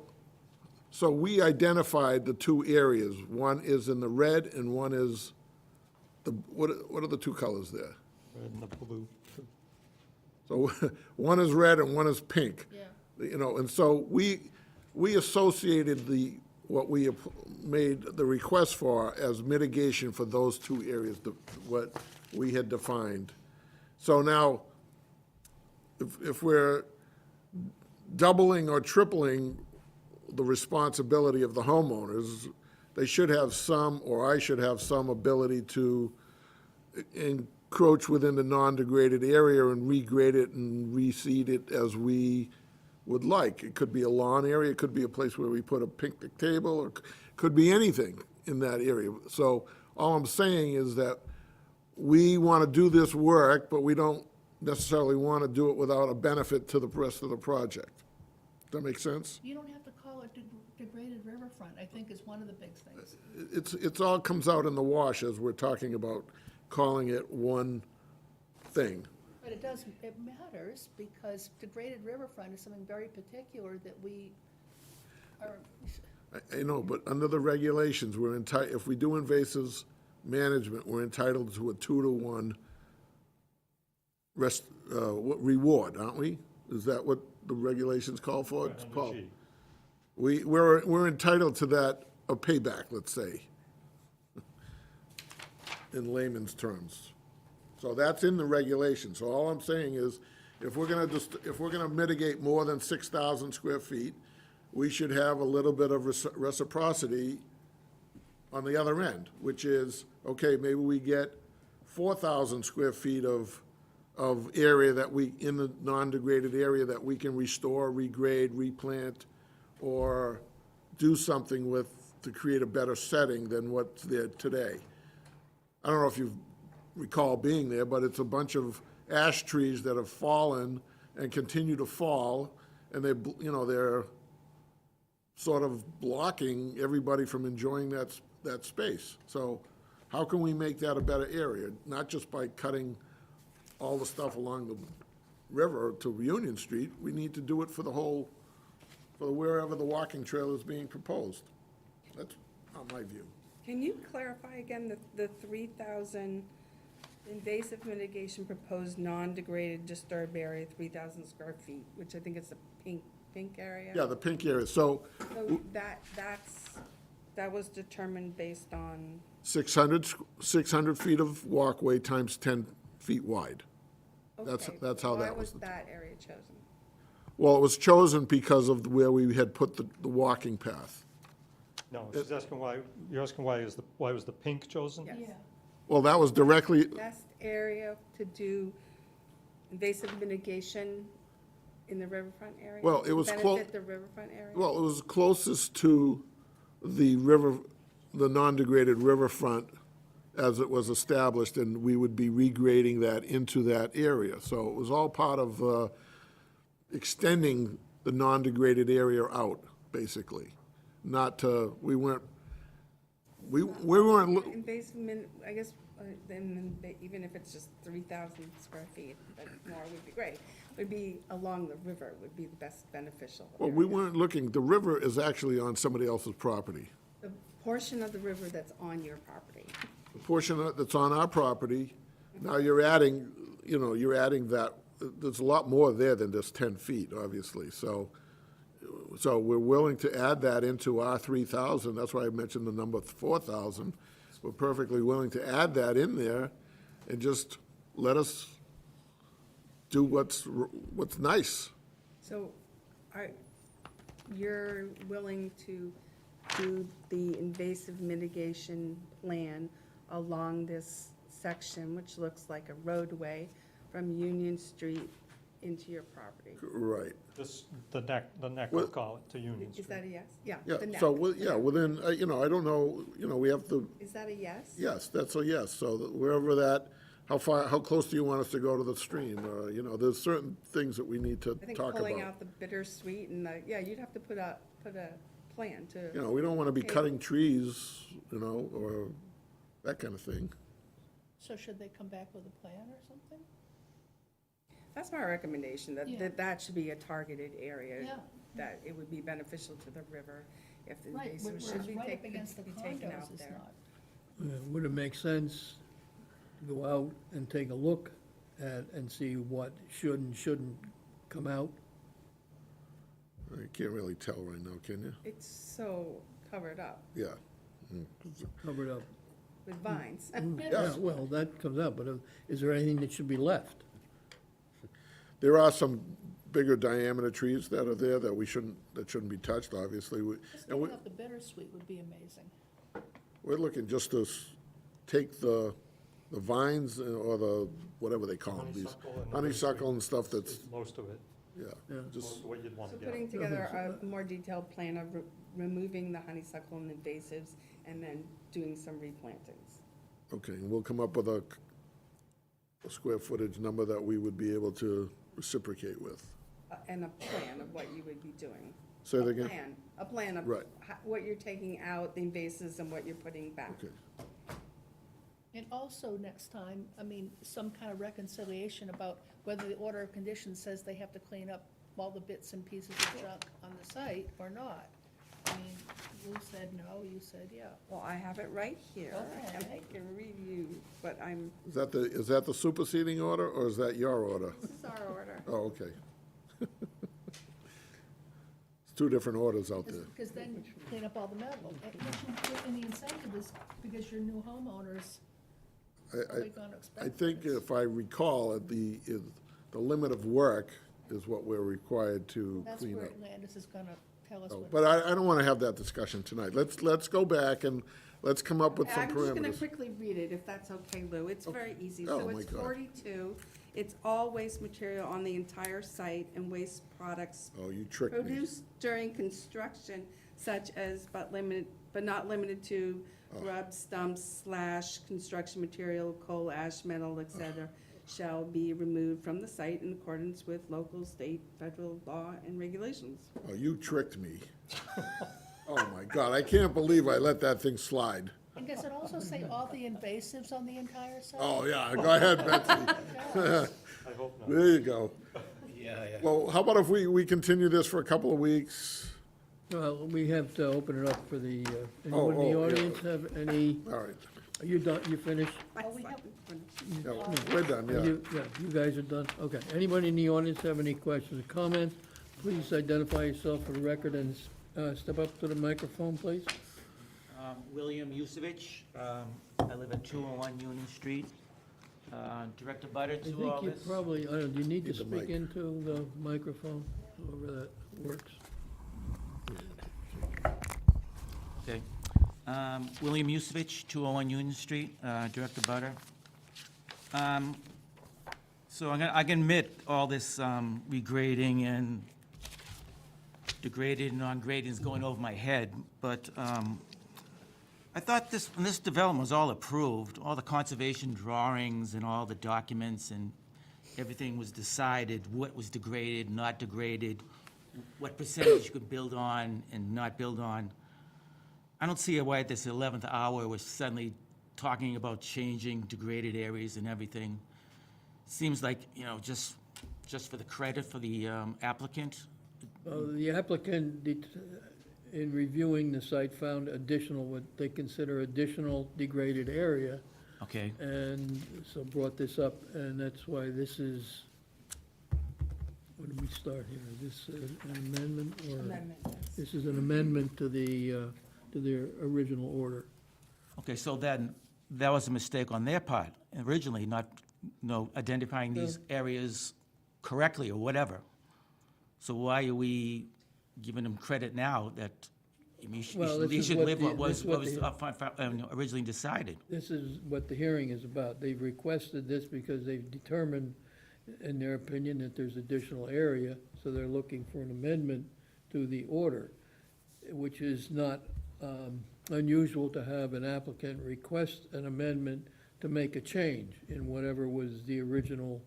so we identified the two areas. One is in the red and one is what are the two colors there? Red and the blue. So one is red and one is pink. Yeah. And so we associated what we made the request for as mitigation for those two areas, what we had defined. So now, if we're doubling or tripling the responsibility of the homeowners, they should have some, or I should have some ability to encroach within the non-degraded area and regrade it and reseed it as we would like. It could be a lawn area, it could be a place where we put a picnic table, or could be anything in that area. So all I'm saying is that we want to do this work, but we don't necessarily want to do it without a benefit to the rest of the project. Does that make sense? You don't have to call it degraded riverfront, I think is one of the big things. It's all comes out in the wash as we're talking about calling it one thing. But it does, it matters, because degraded riverfront is something very particular that we are, I know, but under the regulations, we're entitled, if we do invasives management, we're entitled to a 2-to-1 reward, aren't we? Is that what the regulations call for? It's Under Paul? G. We're entitled to that, a payback, let's say, in layman's terms. So that's in the regulations. So all I'm saying is, if we're gonna mitigate more than 6,000 square feet, we should have a little bit of reciprocity on the other end, which is, okay, maybe we get 4,000 square feet of area that we, in the non-degraded area, that we can restore, regrade, replant, or do something with to create a better setting than what's there today. I don't know if you recall being there, but it's a bunch of ash trees that have fallen and continue to fall, and they're sort of blocking everybody from enjoying that space. So how can we make that a better area? Not just by cutting all the stuff along the river to Union Street, we need to do it for the whole, for wherever the walking trail is being proposed. That's my view. Can you clarify again the 3,000 invasive mitigation proposed non-degraded disturbed area, 3,000 square feet, which I think is the pink area? Yeah, the pink area, so So that was determined based on, 600 feet of walkway times 10 feet wide. That's okay. how that Why was. was that area chosen? Well, it was chosen because of where we had put the walking path. No, she's asking why, you're asking why was the pink chosen? Yes. yeah. Well, that was directly, Best area to do invasive mitigation in the riverfront area? Well, it was clo- Benefit the riverfront area? well, it was closest to the river, the non-degraded riverfront as it was established, and we would be regrading that into that area. So it was all part of extending the non-degraded area out, basically. Not to, we weren't, we weren't, Invasive, I guess, then even if it's just 3,000 square feet, but more would be great. Would be along the river would be the best beneficial well, we area. weren't looking, the river is actually on somebody else's property. The portion of the river that's on your property. The portion that's on our property, now you're adding that, there's a lot more there than just 10 feet, obviously, so we're willing to add that into our 3,000, that's why I mentioned the number 4,000. We're perfectly willing to add that in there and just let us do what's nice. So you're willing to do the invasive mitigation plan along this section, which looks like a roadway from Union Street into your property? Right. The neck, we'll call it, to Union Is Street. that a yes? Yeah. Yeah, the neck. so, within, I don't know, we have to, Is that a yes? yes, that's a yes. So that wherever that, how close do you want us to go to the stream? There's certain things that we need to I think talk pulling about. out the bittersweet and you'd have to put a plan to. We don't want to be Okay. cutting trees, or that kind of thing. So should they come back with a plan or something? That's my recommendation, Yeah. that should be a targeted area. Yeah. That it would be beneficial to the river if the Right, invasive whereas should be right up taken, against the be taken condos out is there. not. Would it make sense to go out and take a look at, and see what should and shouldn't come out? You can't really tell right now, can you? It's so covered up Yeah. Covered up? with vines. Yeah, well, that comes out, but is there anything that should be left? There are some bigger diameter trees that are there that shouldn't be touched, obviously. Just And taking out the bittersweet would be amazing. we're looking just to take the vines or the, whatever they call them, these Honeysuckle and the honeysuckle and stuff that's, It's most of it, yeah, Yeah. most just, of what you'd want So to get. putting together a more detailed plan of removing the honeysuckle and invasives and then doing some replantings. okay, and we'll come up with a square footage number that we would be able to reciprocate with. And a plan of what you would be doing. Say that again? A plan of Right. what you're taking out, the invasives, and what you're putting back. Okay. And also next time, I mean, some kind of reconciliation about whether the order of conditions says they have to clean up all the bits and pieces of junk on the site or not. I mean, you said no, you said yeah. Well, I have it right here, and Okay. I can read you, but Is that the superseding order, or is that your order? this is our order. Oh, okay. It's two different orders out there. Because then you clean up all the metal. And the incentive is because your new homeowners probably gonna I expect. think if I recall, the limit of work is what we're required to That's clean where up. Landis is gonna tell us what. But I don't want to have that discussion tonight. Let's go back and let's come up with some I'm just gonna parameters. quickly read it, if that's okay, Lou. It's very easy. Oh, So my it's God. 42. It's all waste material on the entire site and waste products Oh, you tricked me. produced during construction, such as but not limited to Oh. grub, stumps, / construction material, coal, ash, metal, etc., shall be removed from the site in accordance with local, state, federal law and regulations. Oh, you tricked me. Oh, my God, I can't believe I let that thing slide. And does it also say all the invasives on the entire site? Oh, yeah, go ahead, Betsy. I hope not. There you go. Yeah, yeah. Well, how about if we continue this for a couple of weeks? Well, we have to open it up for the, Oh, anyone in the oh, yeah. audience have any, All right. are you done, you finished? we have- Yeah, we're done, yeah. You guys are done? Okay. Anybody in the audience have any questions or comments? Please identify yourself for the record and step up to the microphone, please. William Yusevich. I live at 201 Union Street. Direct abutter I to think all you this. probably, do you need to Need the mic. speak into the microphone, however that works? Okay. William Yusevich, 201 Union Street, direct abutter. So I can admit all this regrading and degraded and non-grading is going over my head, but I thought when this development was all approved, all the conservation drawings and all the documents and everything was decided, what was degraded, not degraded, what percentage you could build on and not build on. I don't see why at this 11th hour we're suddenly talking about changing degraded areas and everything. Seems like, just for the credit for the applicant. The applicant, in reviewing the site, found additional, what they consider additional degraded area, Okay, and so brought this up, and that's why this is, where do we start here? Is this an amendment, or? Amendment, yes. This is an amendment to their original order. okay, so then that was a mistake on their part originally, not, identifying these areas correctly or whatever. So why are we giving them credit now that, Well, this they is should what live the- what was, this is what what was originally decided? This is what the hearing is about. They've requested this because they've determined, in their opinion, that there's additional area, so they're looking for an amendment to the order, which is not unusual to have an applicant request an amendment to make a change in whatever was the original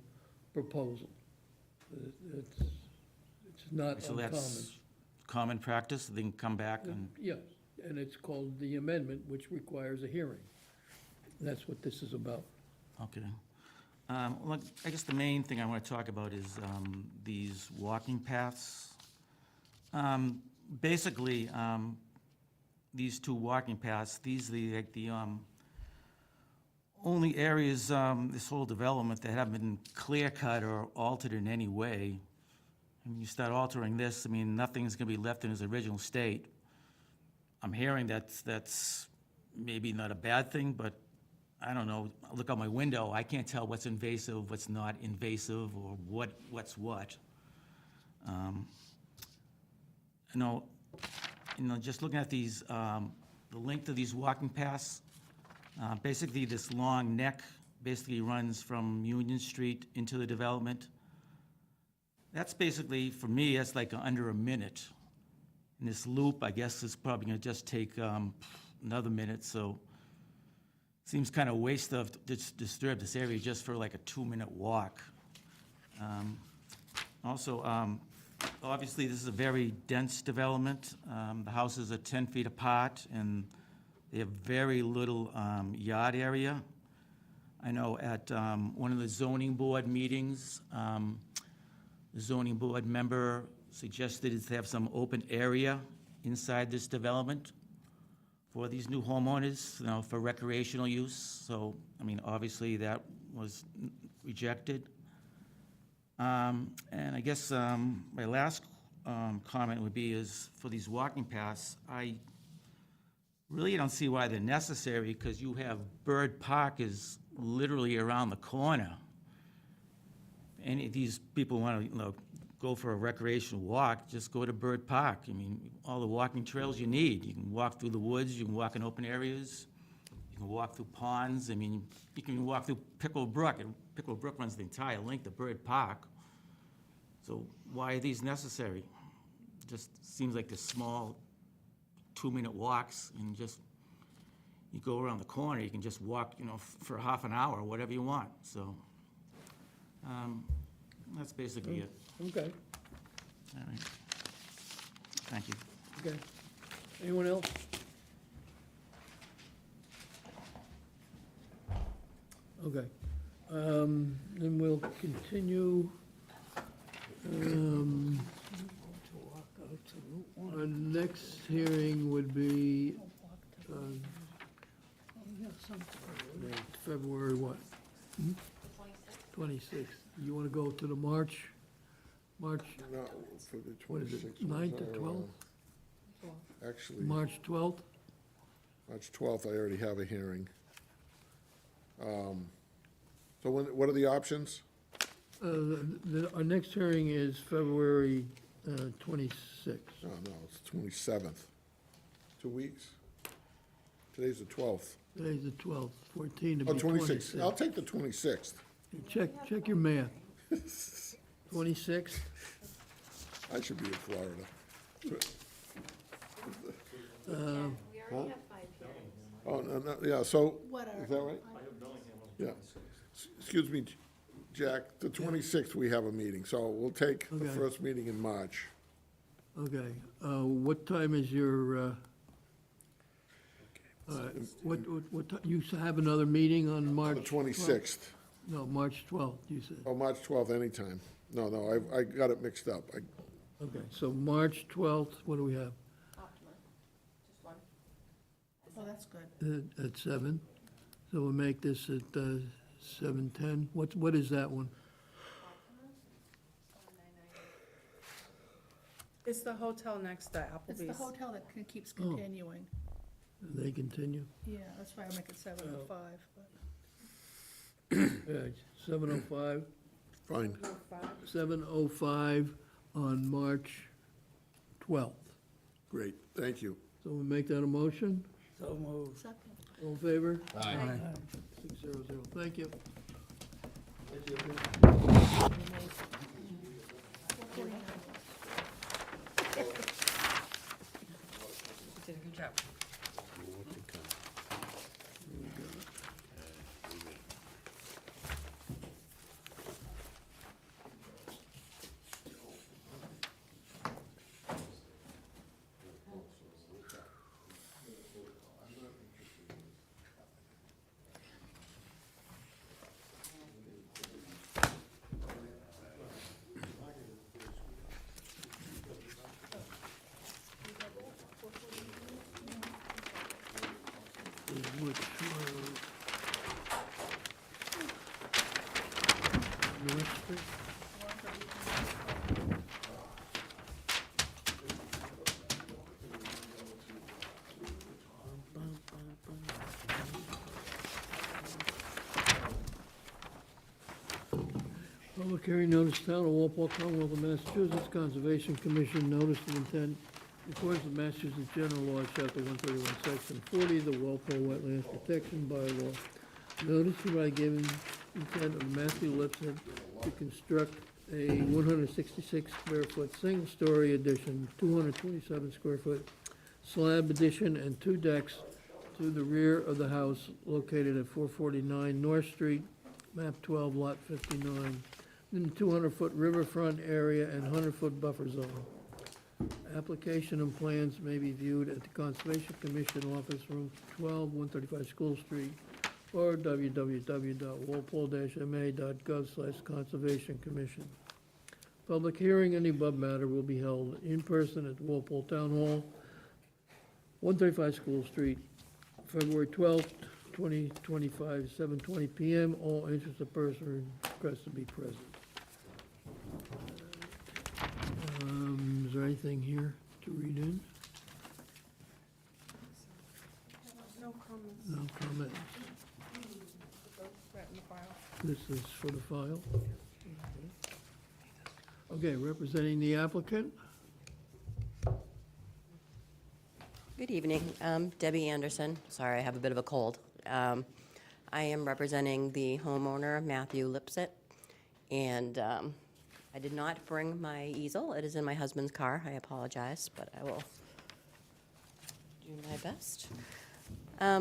proposal. It's not So uncommon. that's common practice, they can come back and, Yes, and it's called the amendment, which requires a hearing. That's what this is about. okay. Well, I guess the main thing I want to talk about is these walking paths. Basically, these two walking paths, these are the only areas, this whole development that haven't been clear-cut or altered in any way. And when you start altering this, nothing's gonna be left in its original state. I'm hearing that's maybe not a bad thing, but I don't know. I look out my window, I can't tell what's invasive, what's not invasive, or what's what. Just looking at these, the length of these walking paths, basically this long neck basically runs from Union Street into the development. That's basically, for me, that's like under a minute. And this loop, I guess, is probably gonna just take another minute, so seems kind of waste of disturb this area just for like a 2-minute walk. Also, obviously, this is a very dense development. The houses are 10 feet apart, and they have very little yard area. I know at one of the zoning board meetings, the zoning board member suggested is to have some open area inside this development for these new homeowners, for recreational use. So, I mean, obviously that was rejected. And I guess my last comment would be is for these walking paths, I really don't see why they're necessary, because you have Bird Park is literally around the corner. Any of these people want to, go for a recreational walk, just go to Bird Park. I mean, all the walking trails you need. You can walk through the woods, you can walk in open areas, you can walk through ponds. I mean, you can walk through Pickle Brook, and Pickle Brook runs the entire length of Bird Park. So why are these necessary? Just seems like they're small, 2-minute walks, and just, you go around the corner, you can just walk, for half an hour, whatever you want. So, that's basically it. Okay, All right. Thank you. okay. Anyone else? Okay. Then we'll continue. Our next hearing would be February what? 26th. You want to go to the March, No, for the what is it, 26th. 9th or 12th? Actually, March 12th? March 12th, I already have a hearing. So what are the options? Our next hearing is February 26th. No, it's 27th. 2 weeks? Today's the 12th. Today's the 12th, 14 to Oh, be 26th. 26th. I'll take the 26th. Check your math. 26th? I should be in Florida. We already have 5 hearings. Oh, no, yeah, so, What are? is that right? Yeah. Excuse me, Jack, the 26th, we have a meeting, so we'll take the Okay. first meeting in March. Okay, what time is your, what, you have another meeting on March? The 26th. No, March 12th, you said. Oh, March 12th, anytime. No, I got it mixed up. Okay, so March 12th, what do we have? Optima, just one. Oh, that's good. At 7. So we'll make this at 7:10. What is that one? Optima, 990. It's the hotel next to It's the Applebee's. hotel that keeps continuing. They continue? Yeah, that's why I make it 7:05, but. Yeah, 7:05. Fine. 7:05 on March 12th. Great, thank you. So we make that a motion? So moved. Second. All in favor? Aye. 600. Thank you. You did a good job. Which was North Street? Public hearing notice, Town of Walpole, Commonwealth of Massachusetts, Conservation Commission, notice of intent, in accordance with Massachusetts General Law, Chapter 131, Section 40, the Walpole Wetlands Protection Bylaw. Notice hereby given intent of Matthew Lipset to construct a 166 square foot, single-story addition, 227 square foot slab addition, and 2 decks to the rear of the house located at 449 North Street, map 12, lot 59, in the 200-foot riverfront area and 100-foot buffer zone. Application and plans may be viewed at the Conservation Commission Office, Room 12, 135 School Street, or www.walpole-ma.gov/conservation commission. Public hearing on the above matter will be held in person at Walpole Town Hall, 135 School Street, February 12th, 2025, 7:20 PM. All interested persons request to be present. Is there anything here to read in? No comments. No comments. Right in the file. This is for the file. Okay, representing the applicant. Good evening. Debbie Anderson. Sorry, I have a bit of a cold. I am representing the homeowner, Matthew Lipset, and I did not bring my easel. It is in my husband's car. I apologize, but I will do my best.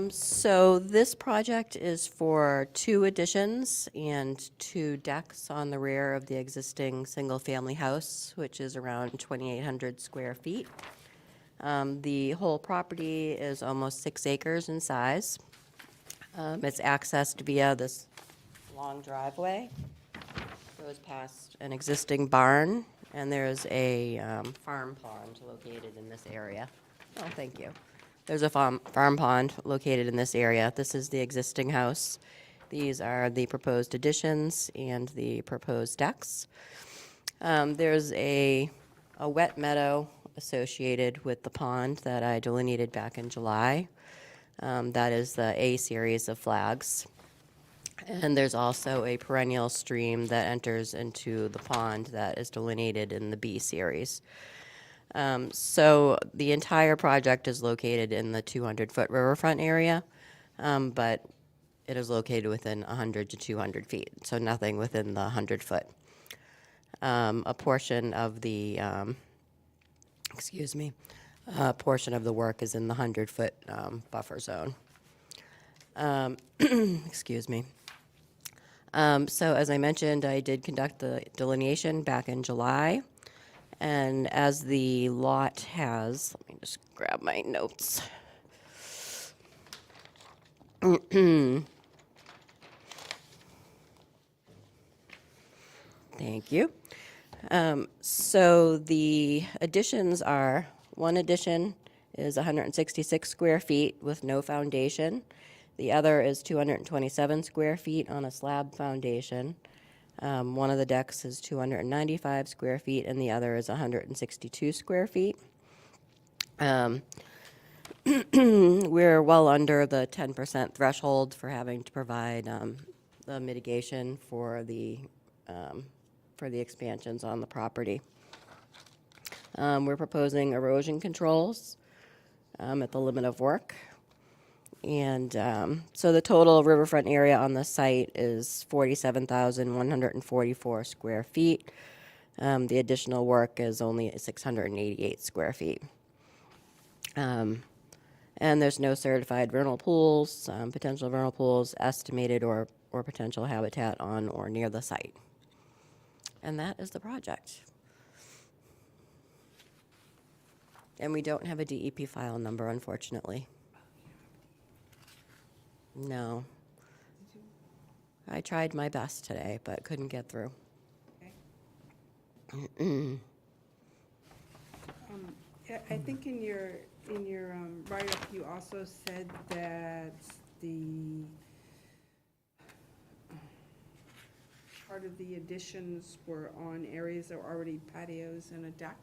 So this project is for 2 additions and 2 decks on the rear of the existing single-family house, which is around 2,800 square feet. The whole property is almost 6 acres in size. It's accessed via this long driveway. Goes past an existing barn, and there's a farm pond located in this area. Oh, thank you. There's a farm pond located in this area. This is the existing house. These are the proposed additions and the proposed decks. There's a wet meadow associated with the pond that I delineated back in July. That is the A series of flags. And there's also a perennial stream that enters into the pond that is delineated in the B series. So the entire project is located in the 200-foot riverfront area, but it is located within 100 to 200 feet, so nothing within the 100-foot. A portion of the, portion of the work is in the 100-foot buffer zone. Excuse me. So as I mentioned, I did conduct the delineation back in July. And as the lot has, let me just grab my notes. Thank you. So the additions are, one addition is 166 square feet with no foundation. The other is 227 square feet on a slab foundation. One of the decks is 295 square feet, and the other is 162 square feet. We're well under the 10% threshold for having to provide the mitigation for the expansions on the property. We're proposing erosion controls at the limit of work. And so the total riverfront area on the site is 47,144 square feet. The additional work is only 688 square feet. And there's no certified vernal pools, potential vernal pools, estimated or potential habitat on or near the site. And that is the project. And we don't have a DEP file number, unfortunately. No. I tried my best today, but couldn't get through. I think in your write-up, you also said that the part of the additions were on areas that were already patios and a deck?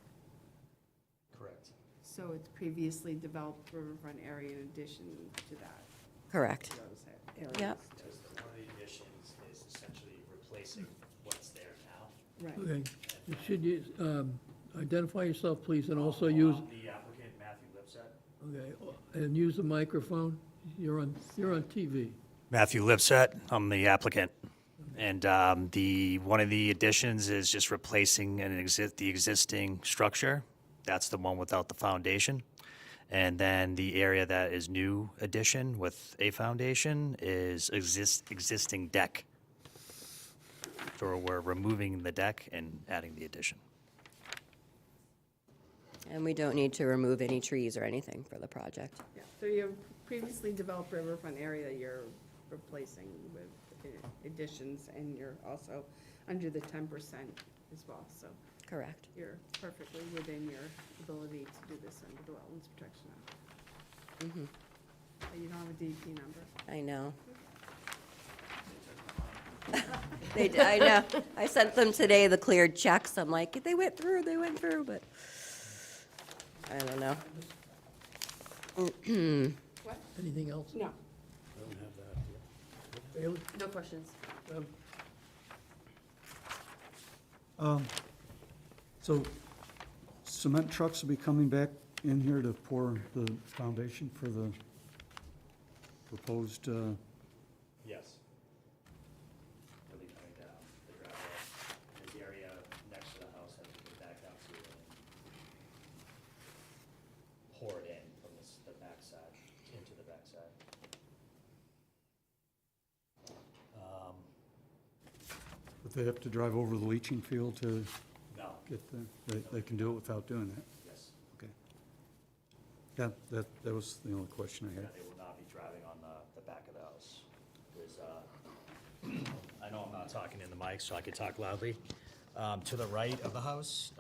Correct. So it's previously developed riverfront area in addition to that? Correct. Those areas? Yep. One of the additions is essentially replacing what's there now. Right. Okay. Should you identify yourself, please, and also use, The applicant, Matthew Lipset. okay, and use the microphone. You're on TV. Matthew Lipset, I'm the applicant. And one of the additions is just replacing the existing structure. That's the one without the foundation. And then the area that is new addition with a foundation is existing deck. So we're removing the deck and adding the addition. And we don't need to remove any trees or anything for the project. Yeah. So you have previously developed riverfront area, you're replacing with additions, and you're also under the 10% as well, so Correct. you're perfectly within your ability to do this under the Wetlands Protection Act. Mhm. But you don't have a DEP number. I know. I know. I sent them today the cleared checks. I'm like, they went through, but I don't know. What? Anything else? No. I don't have that yet. Bailey? No questions. So cement trucks will be coming back in here to pour the foundation for the proposed, Yes. They'll be coming down the driveway. And the area next to the house has to go back out to pour it in from the backside, into the backside. but they have to drive over the leaching field to No, get they can do it without doing that? yes, Okay. Yeah, that was the only question I yeah, had. they will not be driving on the back of the house. There's, I know I'm not talking in the mic, so I could talk loudly. To the right of the house,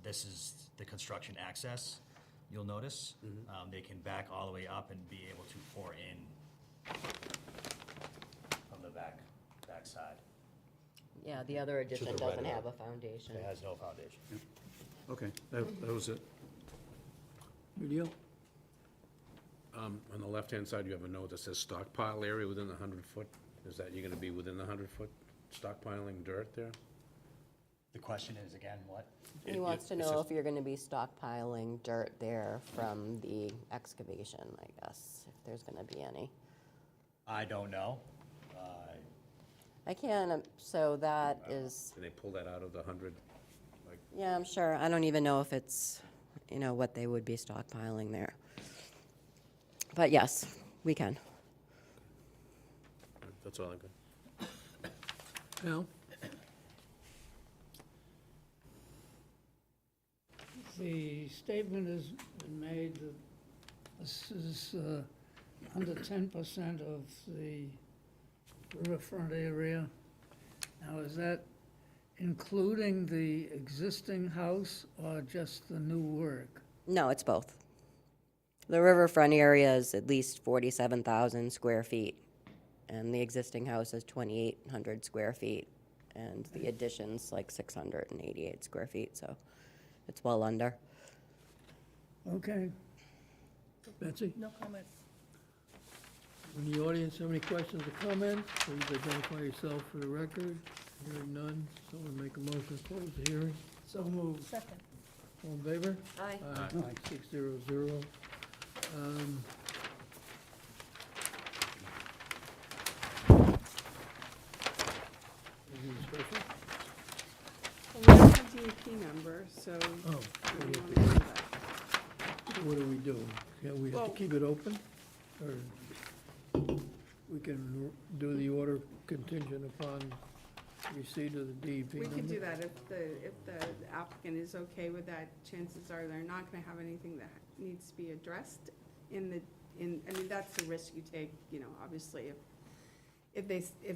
this is the construction access, you'll notice. They can back all the way up and be able to pour in from the backside. Yeah, the other addition right doesn't of have a foundation. It has no foundation. Okay, that was it. Video? On the left-hand side, you have a note that says stockpile area within the 100-foot. Is that you're gonna be within the 100-foot stockpiling dirt there? The question is, again, what? He wants to know if you're gonna be stockpiling dirt there from the excavation, I guess, if there's gonna be any. I don't know. I can, so that is, Can they pull that out of the 100? yeah, I'm sure. I don't even know if it's, what they would be stockpiling there. But yes, we can. That's all I've got. Al? The statement has been made that this is under 10% of the riverfront area. Now, is that including the existing house or just the new work? No, it's both. The riverfront area is at least 47,000 square feet, and the existing house is 2,800 square feet, and the addition's like 688 square feet, so it's well under. Okay. Betsy? No comment. In the audience, have any questions or comments? Please identify yourself for the record. Hearing none, someone make a motion to close the hearing. So moved. Second. All in favor? Aye. Aye. 600. Anything special? Well, we don't have DEP number, so Oh, we want to do that. what do we do? Yeah, we have to Well- keep it open? Or we can do the order contingent upon receipt of the DEP We number? could do that if the applicant is okay with that. Chances are they're not gonna have anything that needs to be addressed I mean, that's the risk you take, obviously, if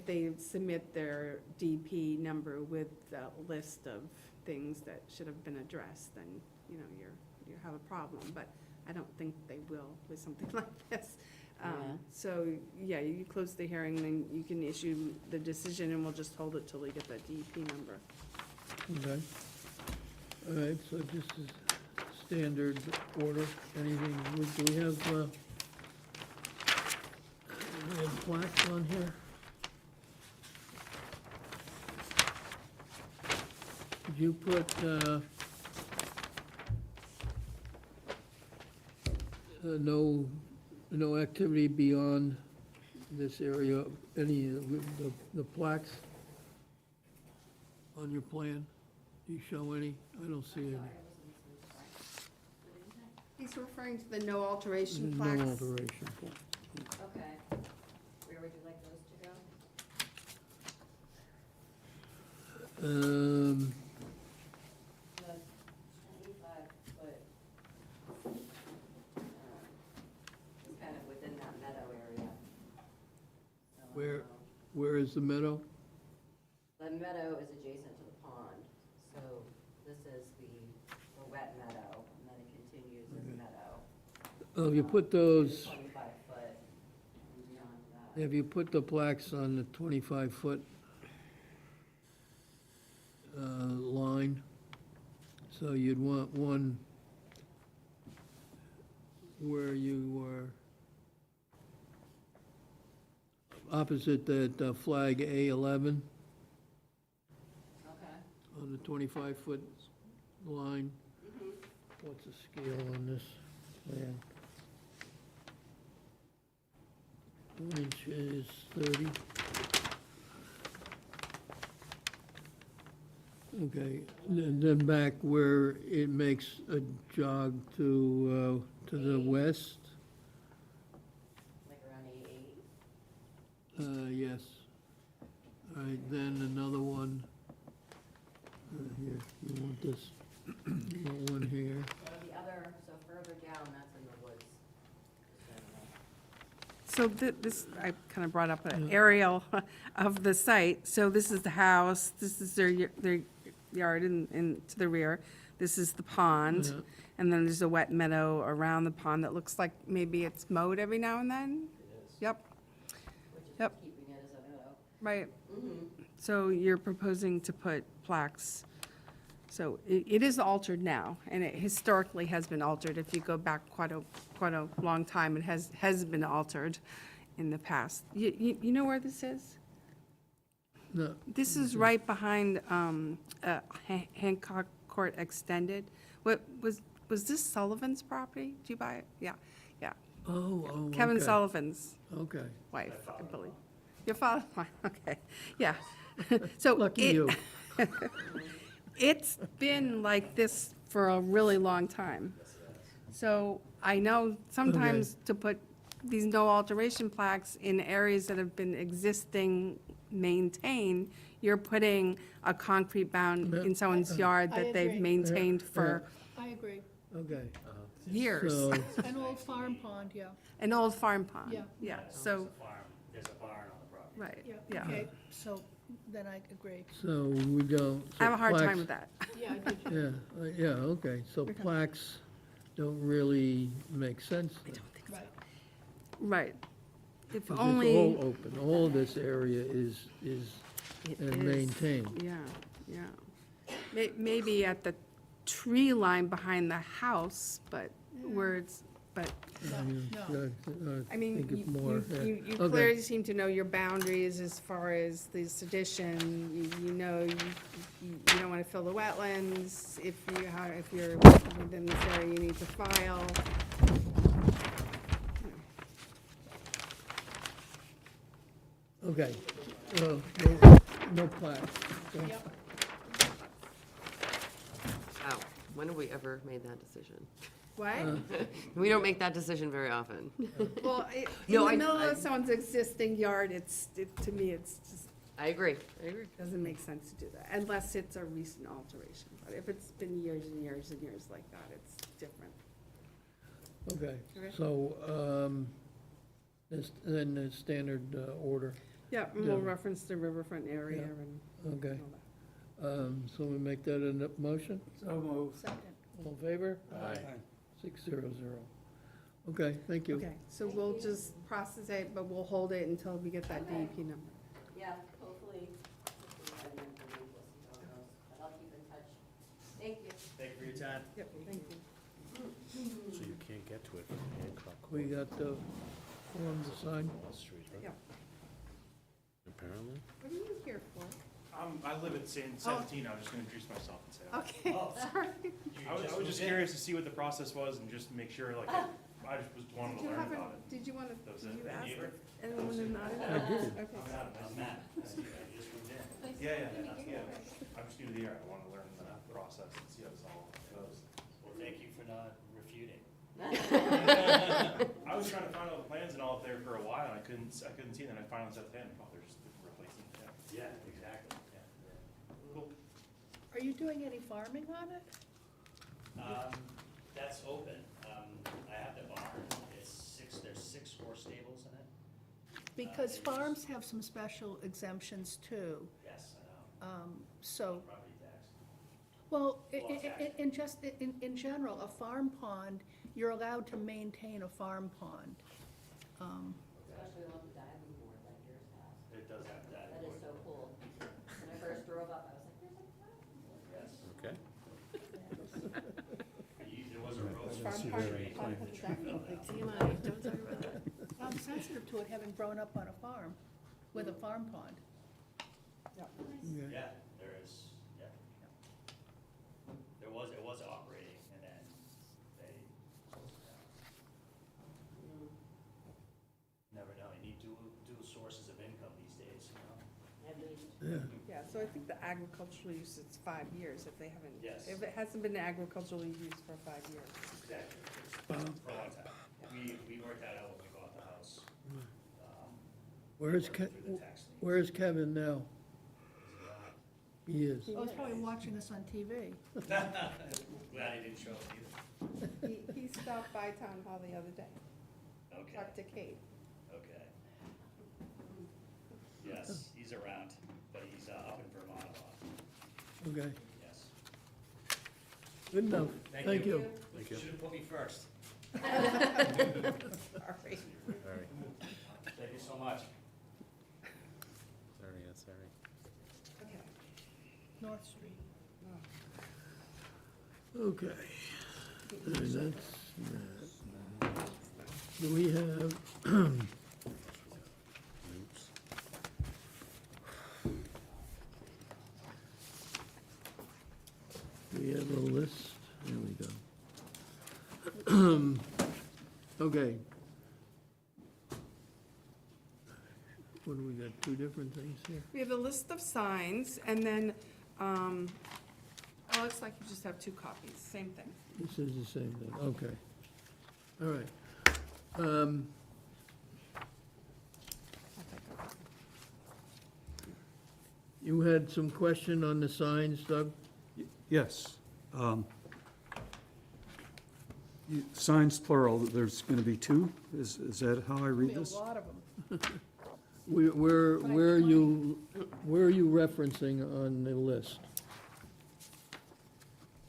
they submit their DP number with a list of things that should have been addressed, then, you have a problem, but I don't think they will with something like this. Yeah. So, yeah, you close the hearing, then you can issue the decision, and we'll just hold it till we get that DEP number. Okay. All right, so just as standard order, anything, do we have plaques on here? Did you put, no activity beyond this area, any of the plaques on your plan? Do you show any? I don't see any. He's referring to the no alteration No plaques. alteration. Okay. Where would you like those to go? Um, The 25-foot, is kind of within that meadow area. So is the meadow? The meadow is adjacent to the pond, so this is the wet meadow, and then it continues as meadow. Oh, you put those, 25 foot and beyond that. have you put the plaques on the 25-foot line? So you'd want one where you were opposite that flag A11 Okay. on the 25-foot line. What's the scale on this plan? 1 inch is 30. Okay, and then back where it makes a jog to the west, Like around 880. yes. All right, then another one, here, you want this, you want one here. The other, so further down, that's in the woods. So this, I kind of brought up an aerial of the site. So this is the house, this is their yard in to the rear. This is the pond, Yeah. and then there's a wet meadow around the pond that looks like maybe it's mowed every now and then? Yep, Which is Yep. keeping it as a meadow. right. So you're proposing to put plaques. So it is altered now, and it historically has been altered. If you go back quite a long time, it has been altered in the past. You know where this is? No, This is right behind Hancock Court Extended. What, was this Sullivan's property? Did you buy it? Yeah. oh, Kevin okay. Sullivan's Okay, wife, I believe. Your father, okay, yeah. So lucky it- you. It's been like this for a really long time. So I know sometimes to put these no alteration plaques in areas that have been existing, maintained, you're putting a concrete bound in someone's yard I that they've agree. maintained for I agree. Okay, years. so, An old farm pond, yeah, An old farm pond. Yeah. Yeah, so, There's a barn on the property. right, yeah, yeah. okay, so then I agree. so we don't. I have a hard time plaques- with that. Yeah, I do too. Yeah, okay, so plaques don't really make sense then. Right. Right. If 'Cause only. it's all open, all this area is It and is. maintained. Yeah. Maybe at the tree line behind the house, but where it's, but, No. I mean, think it's more, yeah. you Okay. clearly seem to know your boundaries as far as the sedition. You know, you don't want to fill the wetlands. If you're within this area, you need to file. Okay, no plaques. Yep. Oh, when have we ever made that decision? What? We don't make that decision very often. Well, in No, the I- middle I- of someone's existing yard, to me, it's just I agree. doesn't make sense to do that, unless it's a recent alteration. But if it's been years and years and years like that, it's different. Okay, Okay. so, then the standard order, Yeah, and we'll Yeah. reference the riverfront area Yeah. and okay. all that. So we make that a motion? So moved. Second. All in favor? Aye. 600. Okay, thank you. Okay, so we'll just process it, but we'll hold it until we get that DEP number. Yeah, hopefully by the end of the week, we'll see how it goes. But I'll keep in touch. Thank you. Thank you for your time. Yep, thank you. So you can't get to it from Hancock We Court, got the form to sign. Wall Street, huh? Yeah. Apparently. What are you here for? I live in San 17, I was just gonna introduce myself and say that. Okay, sorry. I was just curious to see what the process was and just to make sure, like, I just was wanting Did to you learn have about a, it. did you want to, That was did it. you Thank ask you. if anyone in not in? I did. Okay. I'm Matt. I just moved in. Yeah. I'm just new to the area, I wanna learn the process and see how this all goes. Well, thank you for not refuting. I was trying to find all the plans and all up there for a while, and I couldn't see them, and I finally said, hey, oh, they're just replacing it. Yeah, exactly, Cool. Are you doing any farming on it? That's open. I have the barn. There's 6 horse stables in it. Because farms have some special exemptions too. Yes, I know. So, Property tax. well, in general, a farm pond, you're allowed to maintain a farm pond. Especially along the diving board like yours has. It does have that. That is so cool. When I first drove up, I was like, there's a Yes. Okay. There was a road. Farm park, TMI, don't talk about that. I'm sensitive to it, having grown up on a farm with a farm pond. Yeah, there is, yeah. It was operating, and then they closed it down. Never know, you need dual sources of income these days, you know? At least. Yeah. Yeah, so I think the agricultural use is 5 years if they haven't, Yes. if it hasn't been agriculturally used for 5 years. Exactly, for a long time. We worked that out when we bought the house. Where's Working Ke- through the tax needs. Where's Kevin now? He is. Oh, he's probably watching us on TV. Glad he didn't show up either. He stopped by town hall the other day, Okay, talked to Kate. okay. Yes, he's around, but he's up in Vermont a lot, Okay, yes. good enough. Thank you. Thank you. Should have put me first. Sorry. All right. Thank you so much. Sorry, yeah, sorry. Okay. North Street. Okay. And that's that. Do we have, we have a list, there we go. Okay. What do we got, two different things here? We have a list of signs, and then, oh, looks like you just have 2 copies, same thing. This is the same thing, okay. All right. You had some question on the signs, Doug? Yes. Signs plural, there's going to be 2? Is that how I read Be a this? lot of them. Where are you referencing on the list?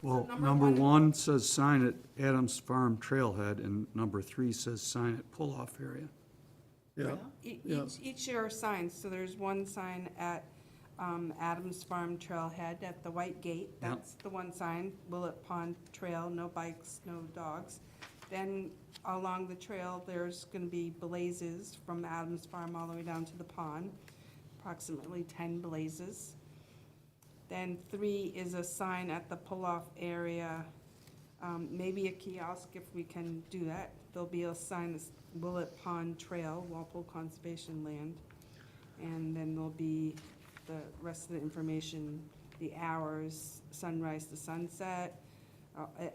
Well, number number 1 1 says sign at Adams Farm Trailhead, and number 3 says sign at pull-off area. Yeah, Yeah. Each are signs, so there's one sign at Adams Farm Trailhead at the White Gate. Yeah. That's the one sign, Willet Pond Trail, no bikes, no dogs. Then along the trail, there's gonna be blazes from Adams Farm all the way down to the pond, approximately 10 blazes. Then 3 is a sign at the pull-off area, maybe a kiosk if we can do that. There'll be a sign that's Willet Pond Trail, Walpole Conservation Land. And then there'll be the rest of the information, the hours, sunrise to sunset,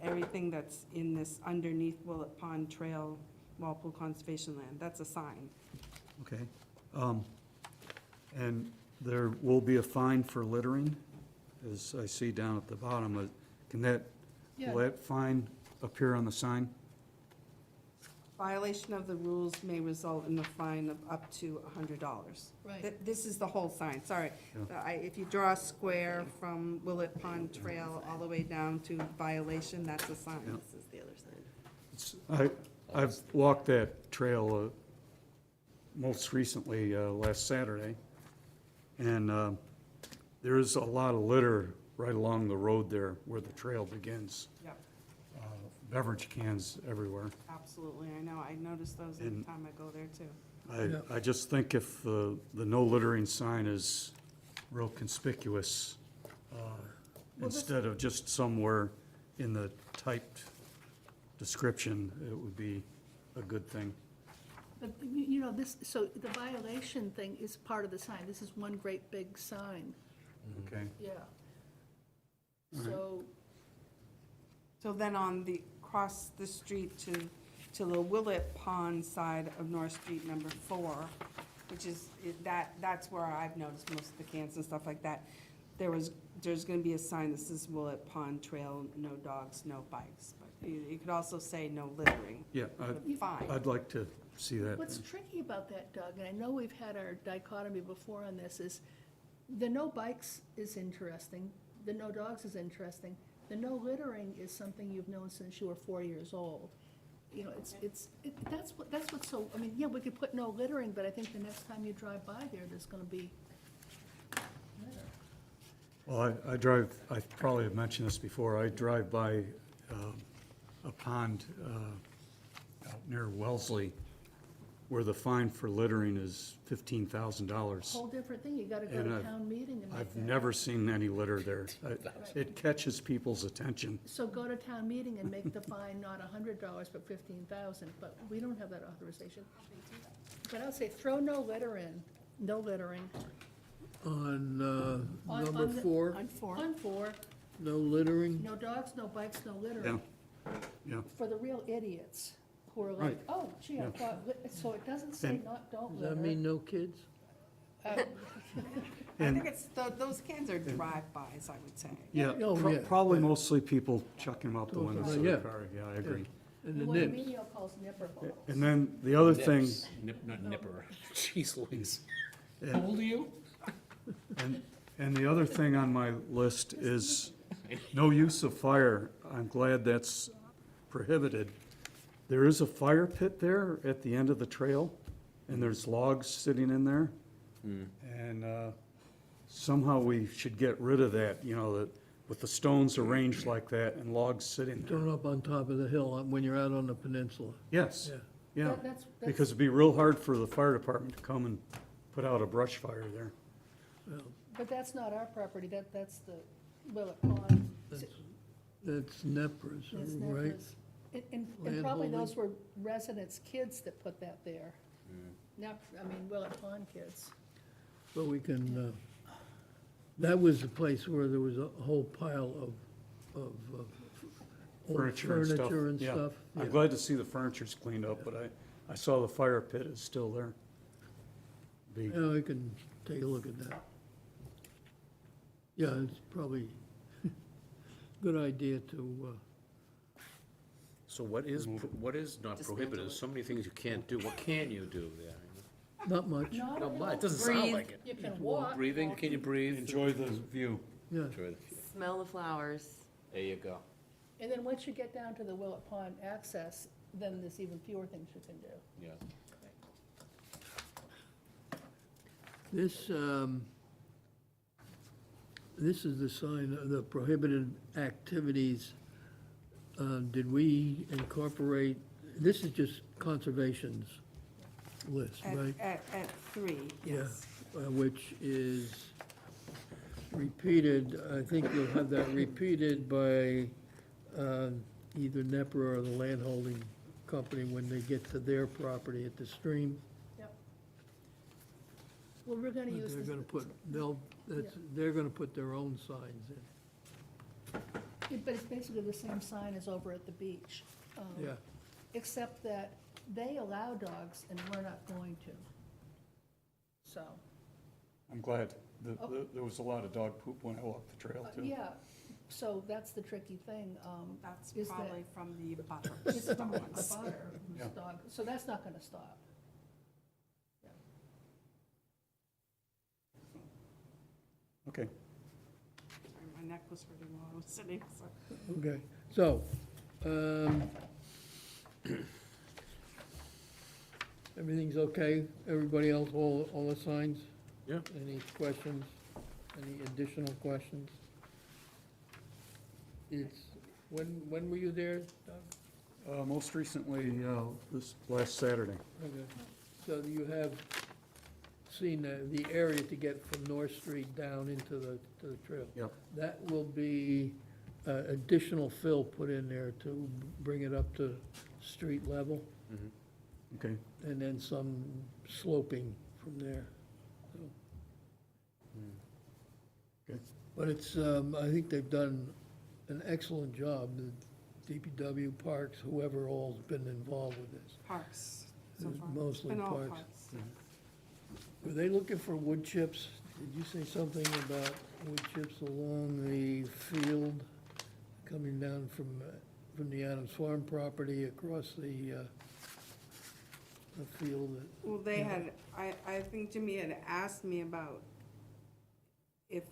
everything that's in this underneath Willet Pond Trail, Walpole Conservation Land. That's a sign. Okay. And there will be a fine for littering, as I see down at the bottom. Can that, will that fine appear on the sign? Violation of the rules may result in a fine of up to $100. Right. This is the whole sign, sorry. If you draw a square from Willet Pond Trail all the way down to violation, that's a sign. This is the other side. I've walked that trail most recently last Saturday, and there is a lot of litter right along the road there where the trail begins. Yep, Beverage cans everywhere. absolutely, I know, I notice those every And- time I go there too. I just think if the no littering sign is real conspicuous, instead of just somewhere in the typed description, it would be a good thing. But, you know, so the violation thing is part of the sign. This is one great big sign, Okay? yeah. All right. So then across the street to the Willet Pond side of North Street, number 4, which is, that's where I've noticed most of the cans and stuff like that. There's gonna be a sign that says Willet Pond Trail, no dogs, no bikes. But you could also say no littering. Yeah, Fine. I'd like to see that. What's tricky about that, Doug, and I know we've had our dichotomy before on this, is the no bikes is interesting, the no dogs is interesting, the no littering is something you've known since you were 4 years old. You know, that's what's so, I mean, yeah, we could put no littering, but I think the next time you drive by there, there's gonna be litter. Well, I drive, I probably have mentioned this before, I drive by a pond out near Wellesley where the fine for littering is $15,000. Whole different thing, you gotta go And to I've- town meeting and make I've that never happen. seen any litter there. It catches people's attention. So go to town meeting and make the fine not $100, but 15,000, but we don't have that authorization. But I would say throw no litter in, no littering. On On- number on the- 4, On 4. On 4, no littering. no dogs, no bikes, no Yeah, littering. yeah. For the real idiots who are like, Right. oh, gee, I thought, so it doesn't say And- not, don't Does litter. that mean no kids? I And- think it's, those cans are drive-bys, I would say. Yeah, Oh, yeah, probably yeah. mostly people chucking them out the windows of Yeah. their car. Yeah, I agree. And the What nibs. Emilio calls nipper bottles. And then the other thing, Nips. Not nipper. Jeez Louise. How old are you? and the other thing on my list is no use of fire. I'm glad that's prohibited. There is a fire pit there at the end of the trail, and there's logs sitting in there. And somehow we should get rid of that, you know, that with the stones arranged like that and logs sitting there. Thrown up on top of the hill when you're out on the peninsula. Yes, Yeah. yeah, That's- because it'd be real hard for the fire department to come and put out a brush fire there. But that's not our property, that's the Willett Pond. That's Nepers, It's right? Nebra's. And probably Landholding. those were residents' kids that put that there. Willett Pond kids. But we can, that was the place where there was a whole pile of old Furniture and stuff. furniture and Yeah. stuff. I'm Yeah. glad to see the furniture's cleaned up, but I saw the fire pit is still there. Be- Yeah, we can take a look at that. Yeah, it's probably a good idea to, So what is not prohibited? There's so many things you can't do. What can you do there? not much, Not Not at much. all. It doesn't sound like it. You can walk. Breathing, can you breathe? Enjoy the view. yeah. Enjoy the- Smell the flowers. There you go. And then once you get down to the Willett Pond access, then there's even fewer things you can do. Yeah. This is the sign of the prohibited activities. Did we incorporate, this is just conservation's list, right? At 3, yes. Which is repeated, I think you'll have that repeated by either NEPR or the landholding company when they get to their property at the stream. Well, we're gonna use They're this. gonna put, they're gonna put their own signs in. But it's basically the same sign as over at the beach. Yeah, Except that they allow dogs and we're not going to. So, I'm glad. There was a lot of dog poop when I walked the trail, too. yeah, so that's the tricky thing. That's Is that- probably from the butter. It's from the butter, whose Yeah. dog, so that's not gonna stop. Okay. Sorry, my neck was hurting while I was sitting, so. okay, so, everything's okay? Everybody else, all the signs? Yeah. Any questions? Any additional questions? It's, when were you there, Doug? Most recently, this last Saturday. Okay. So you have seen the area to get from North Street down into to the trail? Yep. That will be additional fill put in there to bring it up to street level, Okay. and then some sloping from there. So. Okay. But it's, I think they've done an excellent job, the DPW, Parks, whoever all's been involved with this. Parks, so It's far. mostly Been all parks. parks. Were they looking for wood chips? Did you say something about wood chips along the field, coming down from the Adams Farm property across the a field that, Well, they had, I think Jimmy had asked me about if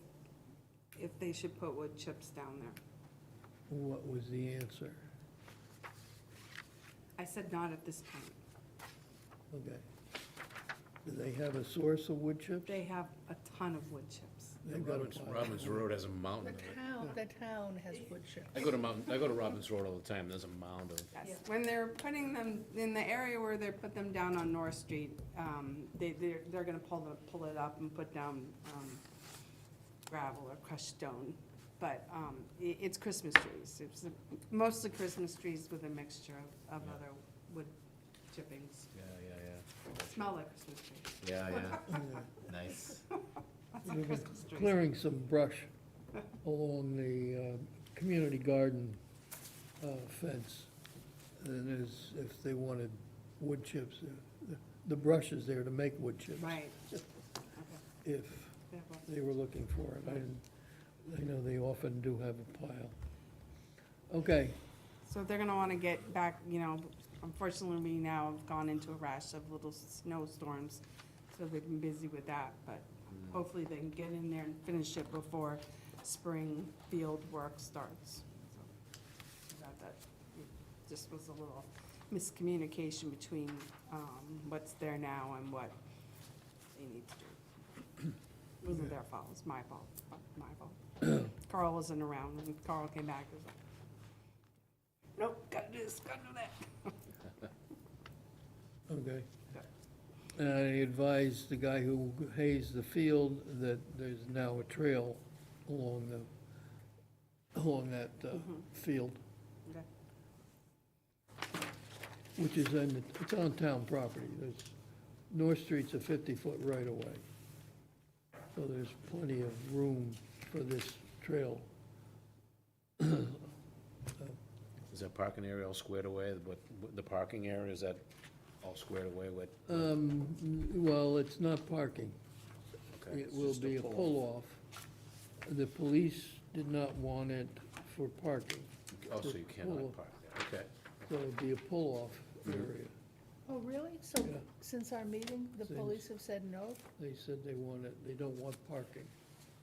they should put wood chips down there. what was the answer? I said not at this point. Okay. Do they have a source of wood chips? They have a ton of wood chips. They've got a Robbins, pile. Robbins Road has a mountain of it. The town has wood chips. I go to Robbins Road all the time, there's a mound of, Yes, when they're putting them, in the area where they put them down on North Street, they're gonna pull it up and put down, gravel or crushed stone. But, it's Christmas trees. It's mostly Christmas trees with a mixture of other wood chippings. yeah. Smell like Christmas trees. Yeah, nice. That's a We've been Christmas tree. clearing some brush along the community garden fence. And if they wanted wood chips, the brush is there to make wood chips. Right. If they were looking for it. I know they often do have a pile. Okay, So if they're gonna wanna get back, unfortunately, we now have gone into a rash of little snowstorms, so they've been busy with that, but hopefully they can get in there and finish it before spring field work starts. So that just was a little miscommunication between, what's there now and what they need to do. It wasn't their fault, it was my fault. Carl wasn't around, when Carl came back, he was like, nope, gotta do this, gotta do that. okay. And I advised the guy who hazed the field that there's now a trail along that field, Okay. which is it's on town property. North Street's a 50-foot right-of-way. So there's plenty of room for this trail. Is that parking area all squared away? What, the parking area, is that all squared away with? Well, it's not parking. Okay, It it's will just a be a pull-off. pull-off. The police did not want it for parking. Oh, so you cannot Pull-off. park there, okay. So it'd be a pull-off area. Oh, really? So, Yeah. since our meeting, the Since- police have said no? They said they don't want parking.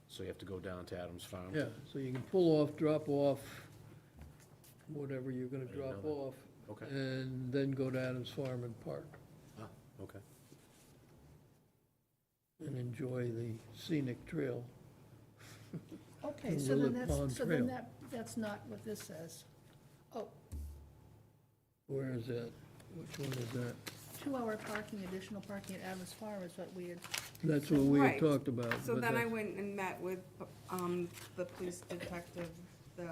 So you have to go down to Adams Farm? Yeah, so you can pull off, drop off, whatever you're gonna I didn't drop know that. off, Okay, and then go to Adams Farm and park, okay. and enjoy the scenic trail. Okay, The so then Willet Pond so Trail. then that's not what this says. Oh, Where is that? Which one is that? 2-hour parking, additional parking at Adams Farm is what we had, That's what we had Right. talked about. So but then I that's- went and met with, the police detective, the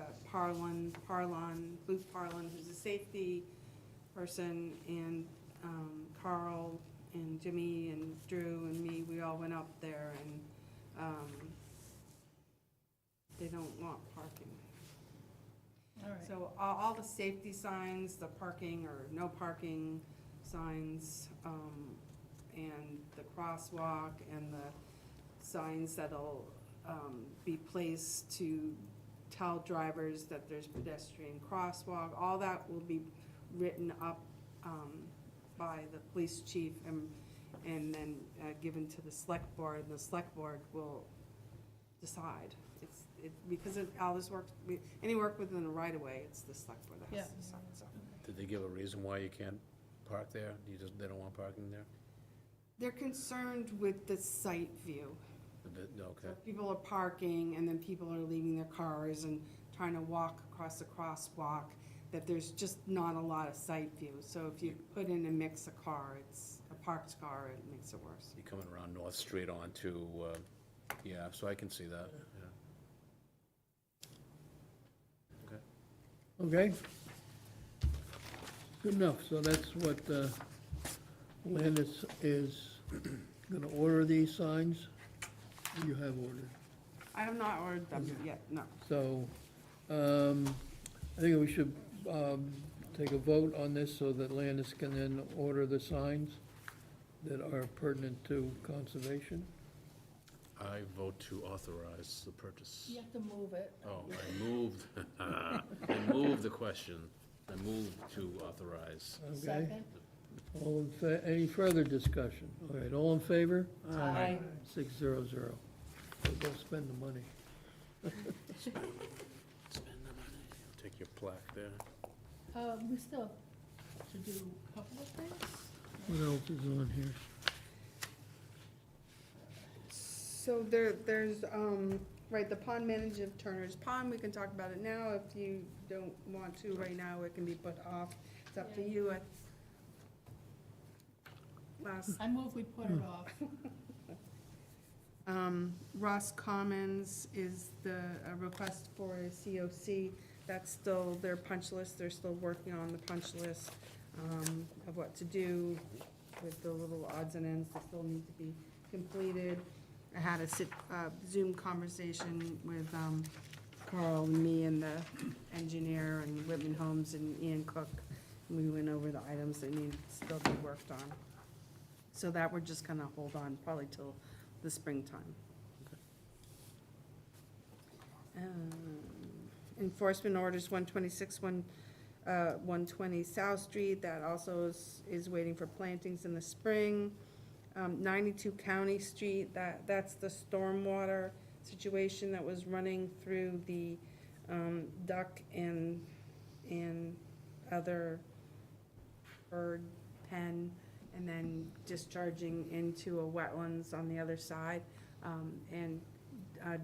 Booth Parlin, who's a safety person, and, Carl and Jimmy and Drew and me, we all went up there and, they don't want parking. all right. So all the safety signs, the parking or no parking signs, and the crosswalk and the signs that'll be placed to tell drivers that there's pedestrian crosswalk, all that will be written up by the police chief and then given to the select board, and the select board will decide. Because all this work, any work within the right of way, it's the select board that has to Yeah. decide, so. Did they give a reason why you can't park there? They don't want parking there? They're concerned with the site view. Okay, So people are parking, and then people are leaving their cars and trying to walk across the crosswalk, that there's just not a lot of sight view. So if you put in a mix of car, it's a parked car, it makes it worse. you're coming around North Street onto, yeah, so I can see that, yeah. Okay. Good enough, so that's what Landis is gonna order these signs? You have ordered. I have not ordered them yet, no. So, I think we should take a vote on this so that Landis can then order the signs that are pertinent to conservation. I vote to authorize the purchase. You have to move it. Oh, I moved the question. I moved to authorize Okay? Second? Any further discussion? All right, all in favor? Aye. 600. So go spend the money. Take your plaque there. We still should do a couple of things. What else is on here? So there's, right, the pond manager of Turner's Pond, we can talk about it now. If you don't want to right now, it can be put off. It's up to you. I move we put it off. Ross Commons is the request for a COC. That's still their punch list. They're still working on the punch list of what to do with the little odds and ends that still need to be completed. I had a Zoom conversation with Carl and me and the engineer and Whitman Homes and Ian Cook. We went over the items that need to still be worked on. So that we're just gonna hold on probably till the springtime. Enforcement orders 126, 120 South Street, that also is waiting for plantings in the spring. 92 County Street, that's the stormwater situation that was running through the duck and other bird pen, and then discharging into a wetlands on the other side. And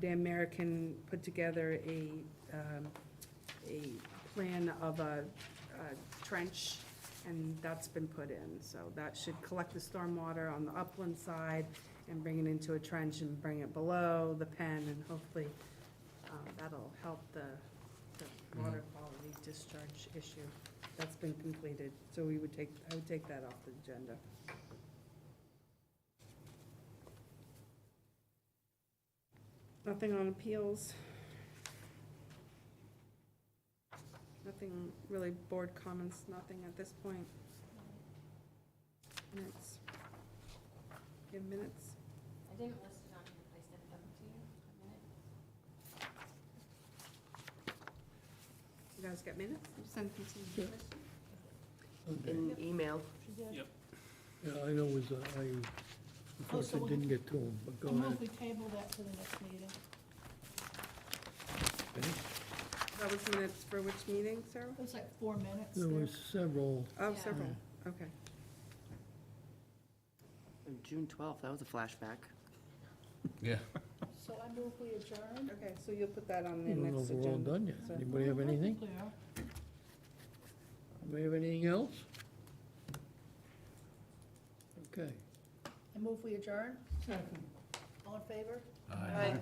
Dan American put together a plan of a trench, and that's been put in. So that should collect the stormwater on the upland side and bring it into a trench and bring it below the pen, and hopefully that'll help the water quality discharge issue. That's been completed, so I would take that off the agenda. Nothing on appeals. Nothing really, board comments, nothing at this point. Minutes. You have minutes? I didn't list it on here, but I sent them to you, a minute. You guys got minutes? You sent them to me. Okay. In email. Yeah, I know it was, I unfortunately we- didn't get to them, but go I move ahead. we table that to the next meeting. That was minutes for which meeting, Sarah? It was like 4 minutes There there. was several. Oh, Yeah. several, okay. June 12th, that was a flashback. Yeah. So I move we adjourn. Okay, so you'll put that on I the don't know next if we're all agenda. done yet. So- Anybody have anything? Clear. Anybody have anything else? Okay. I move we adjourn. All in favor? Aye.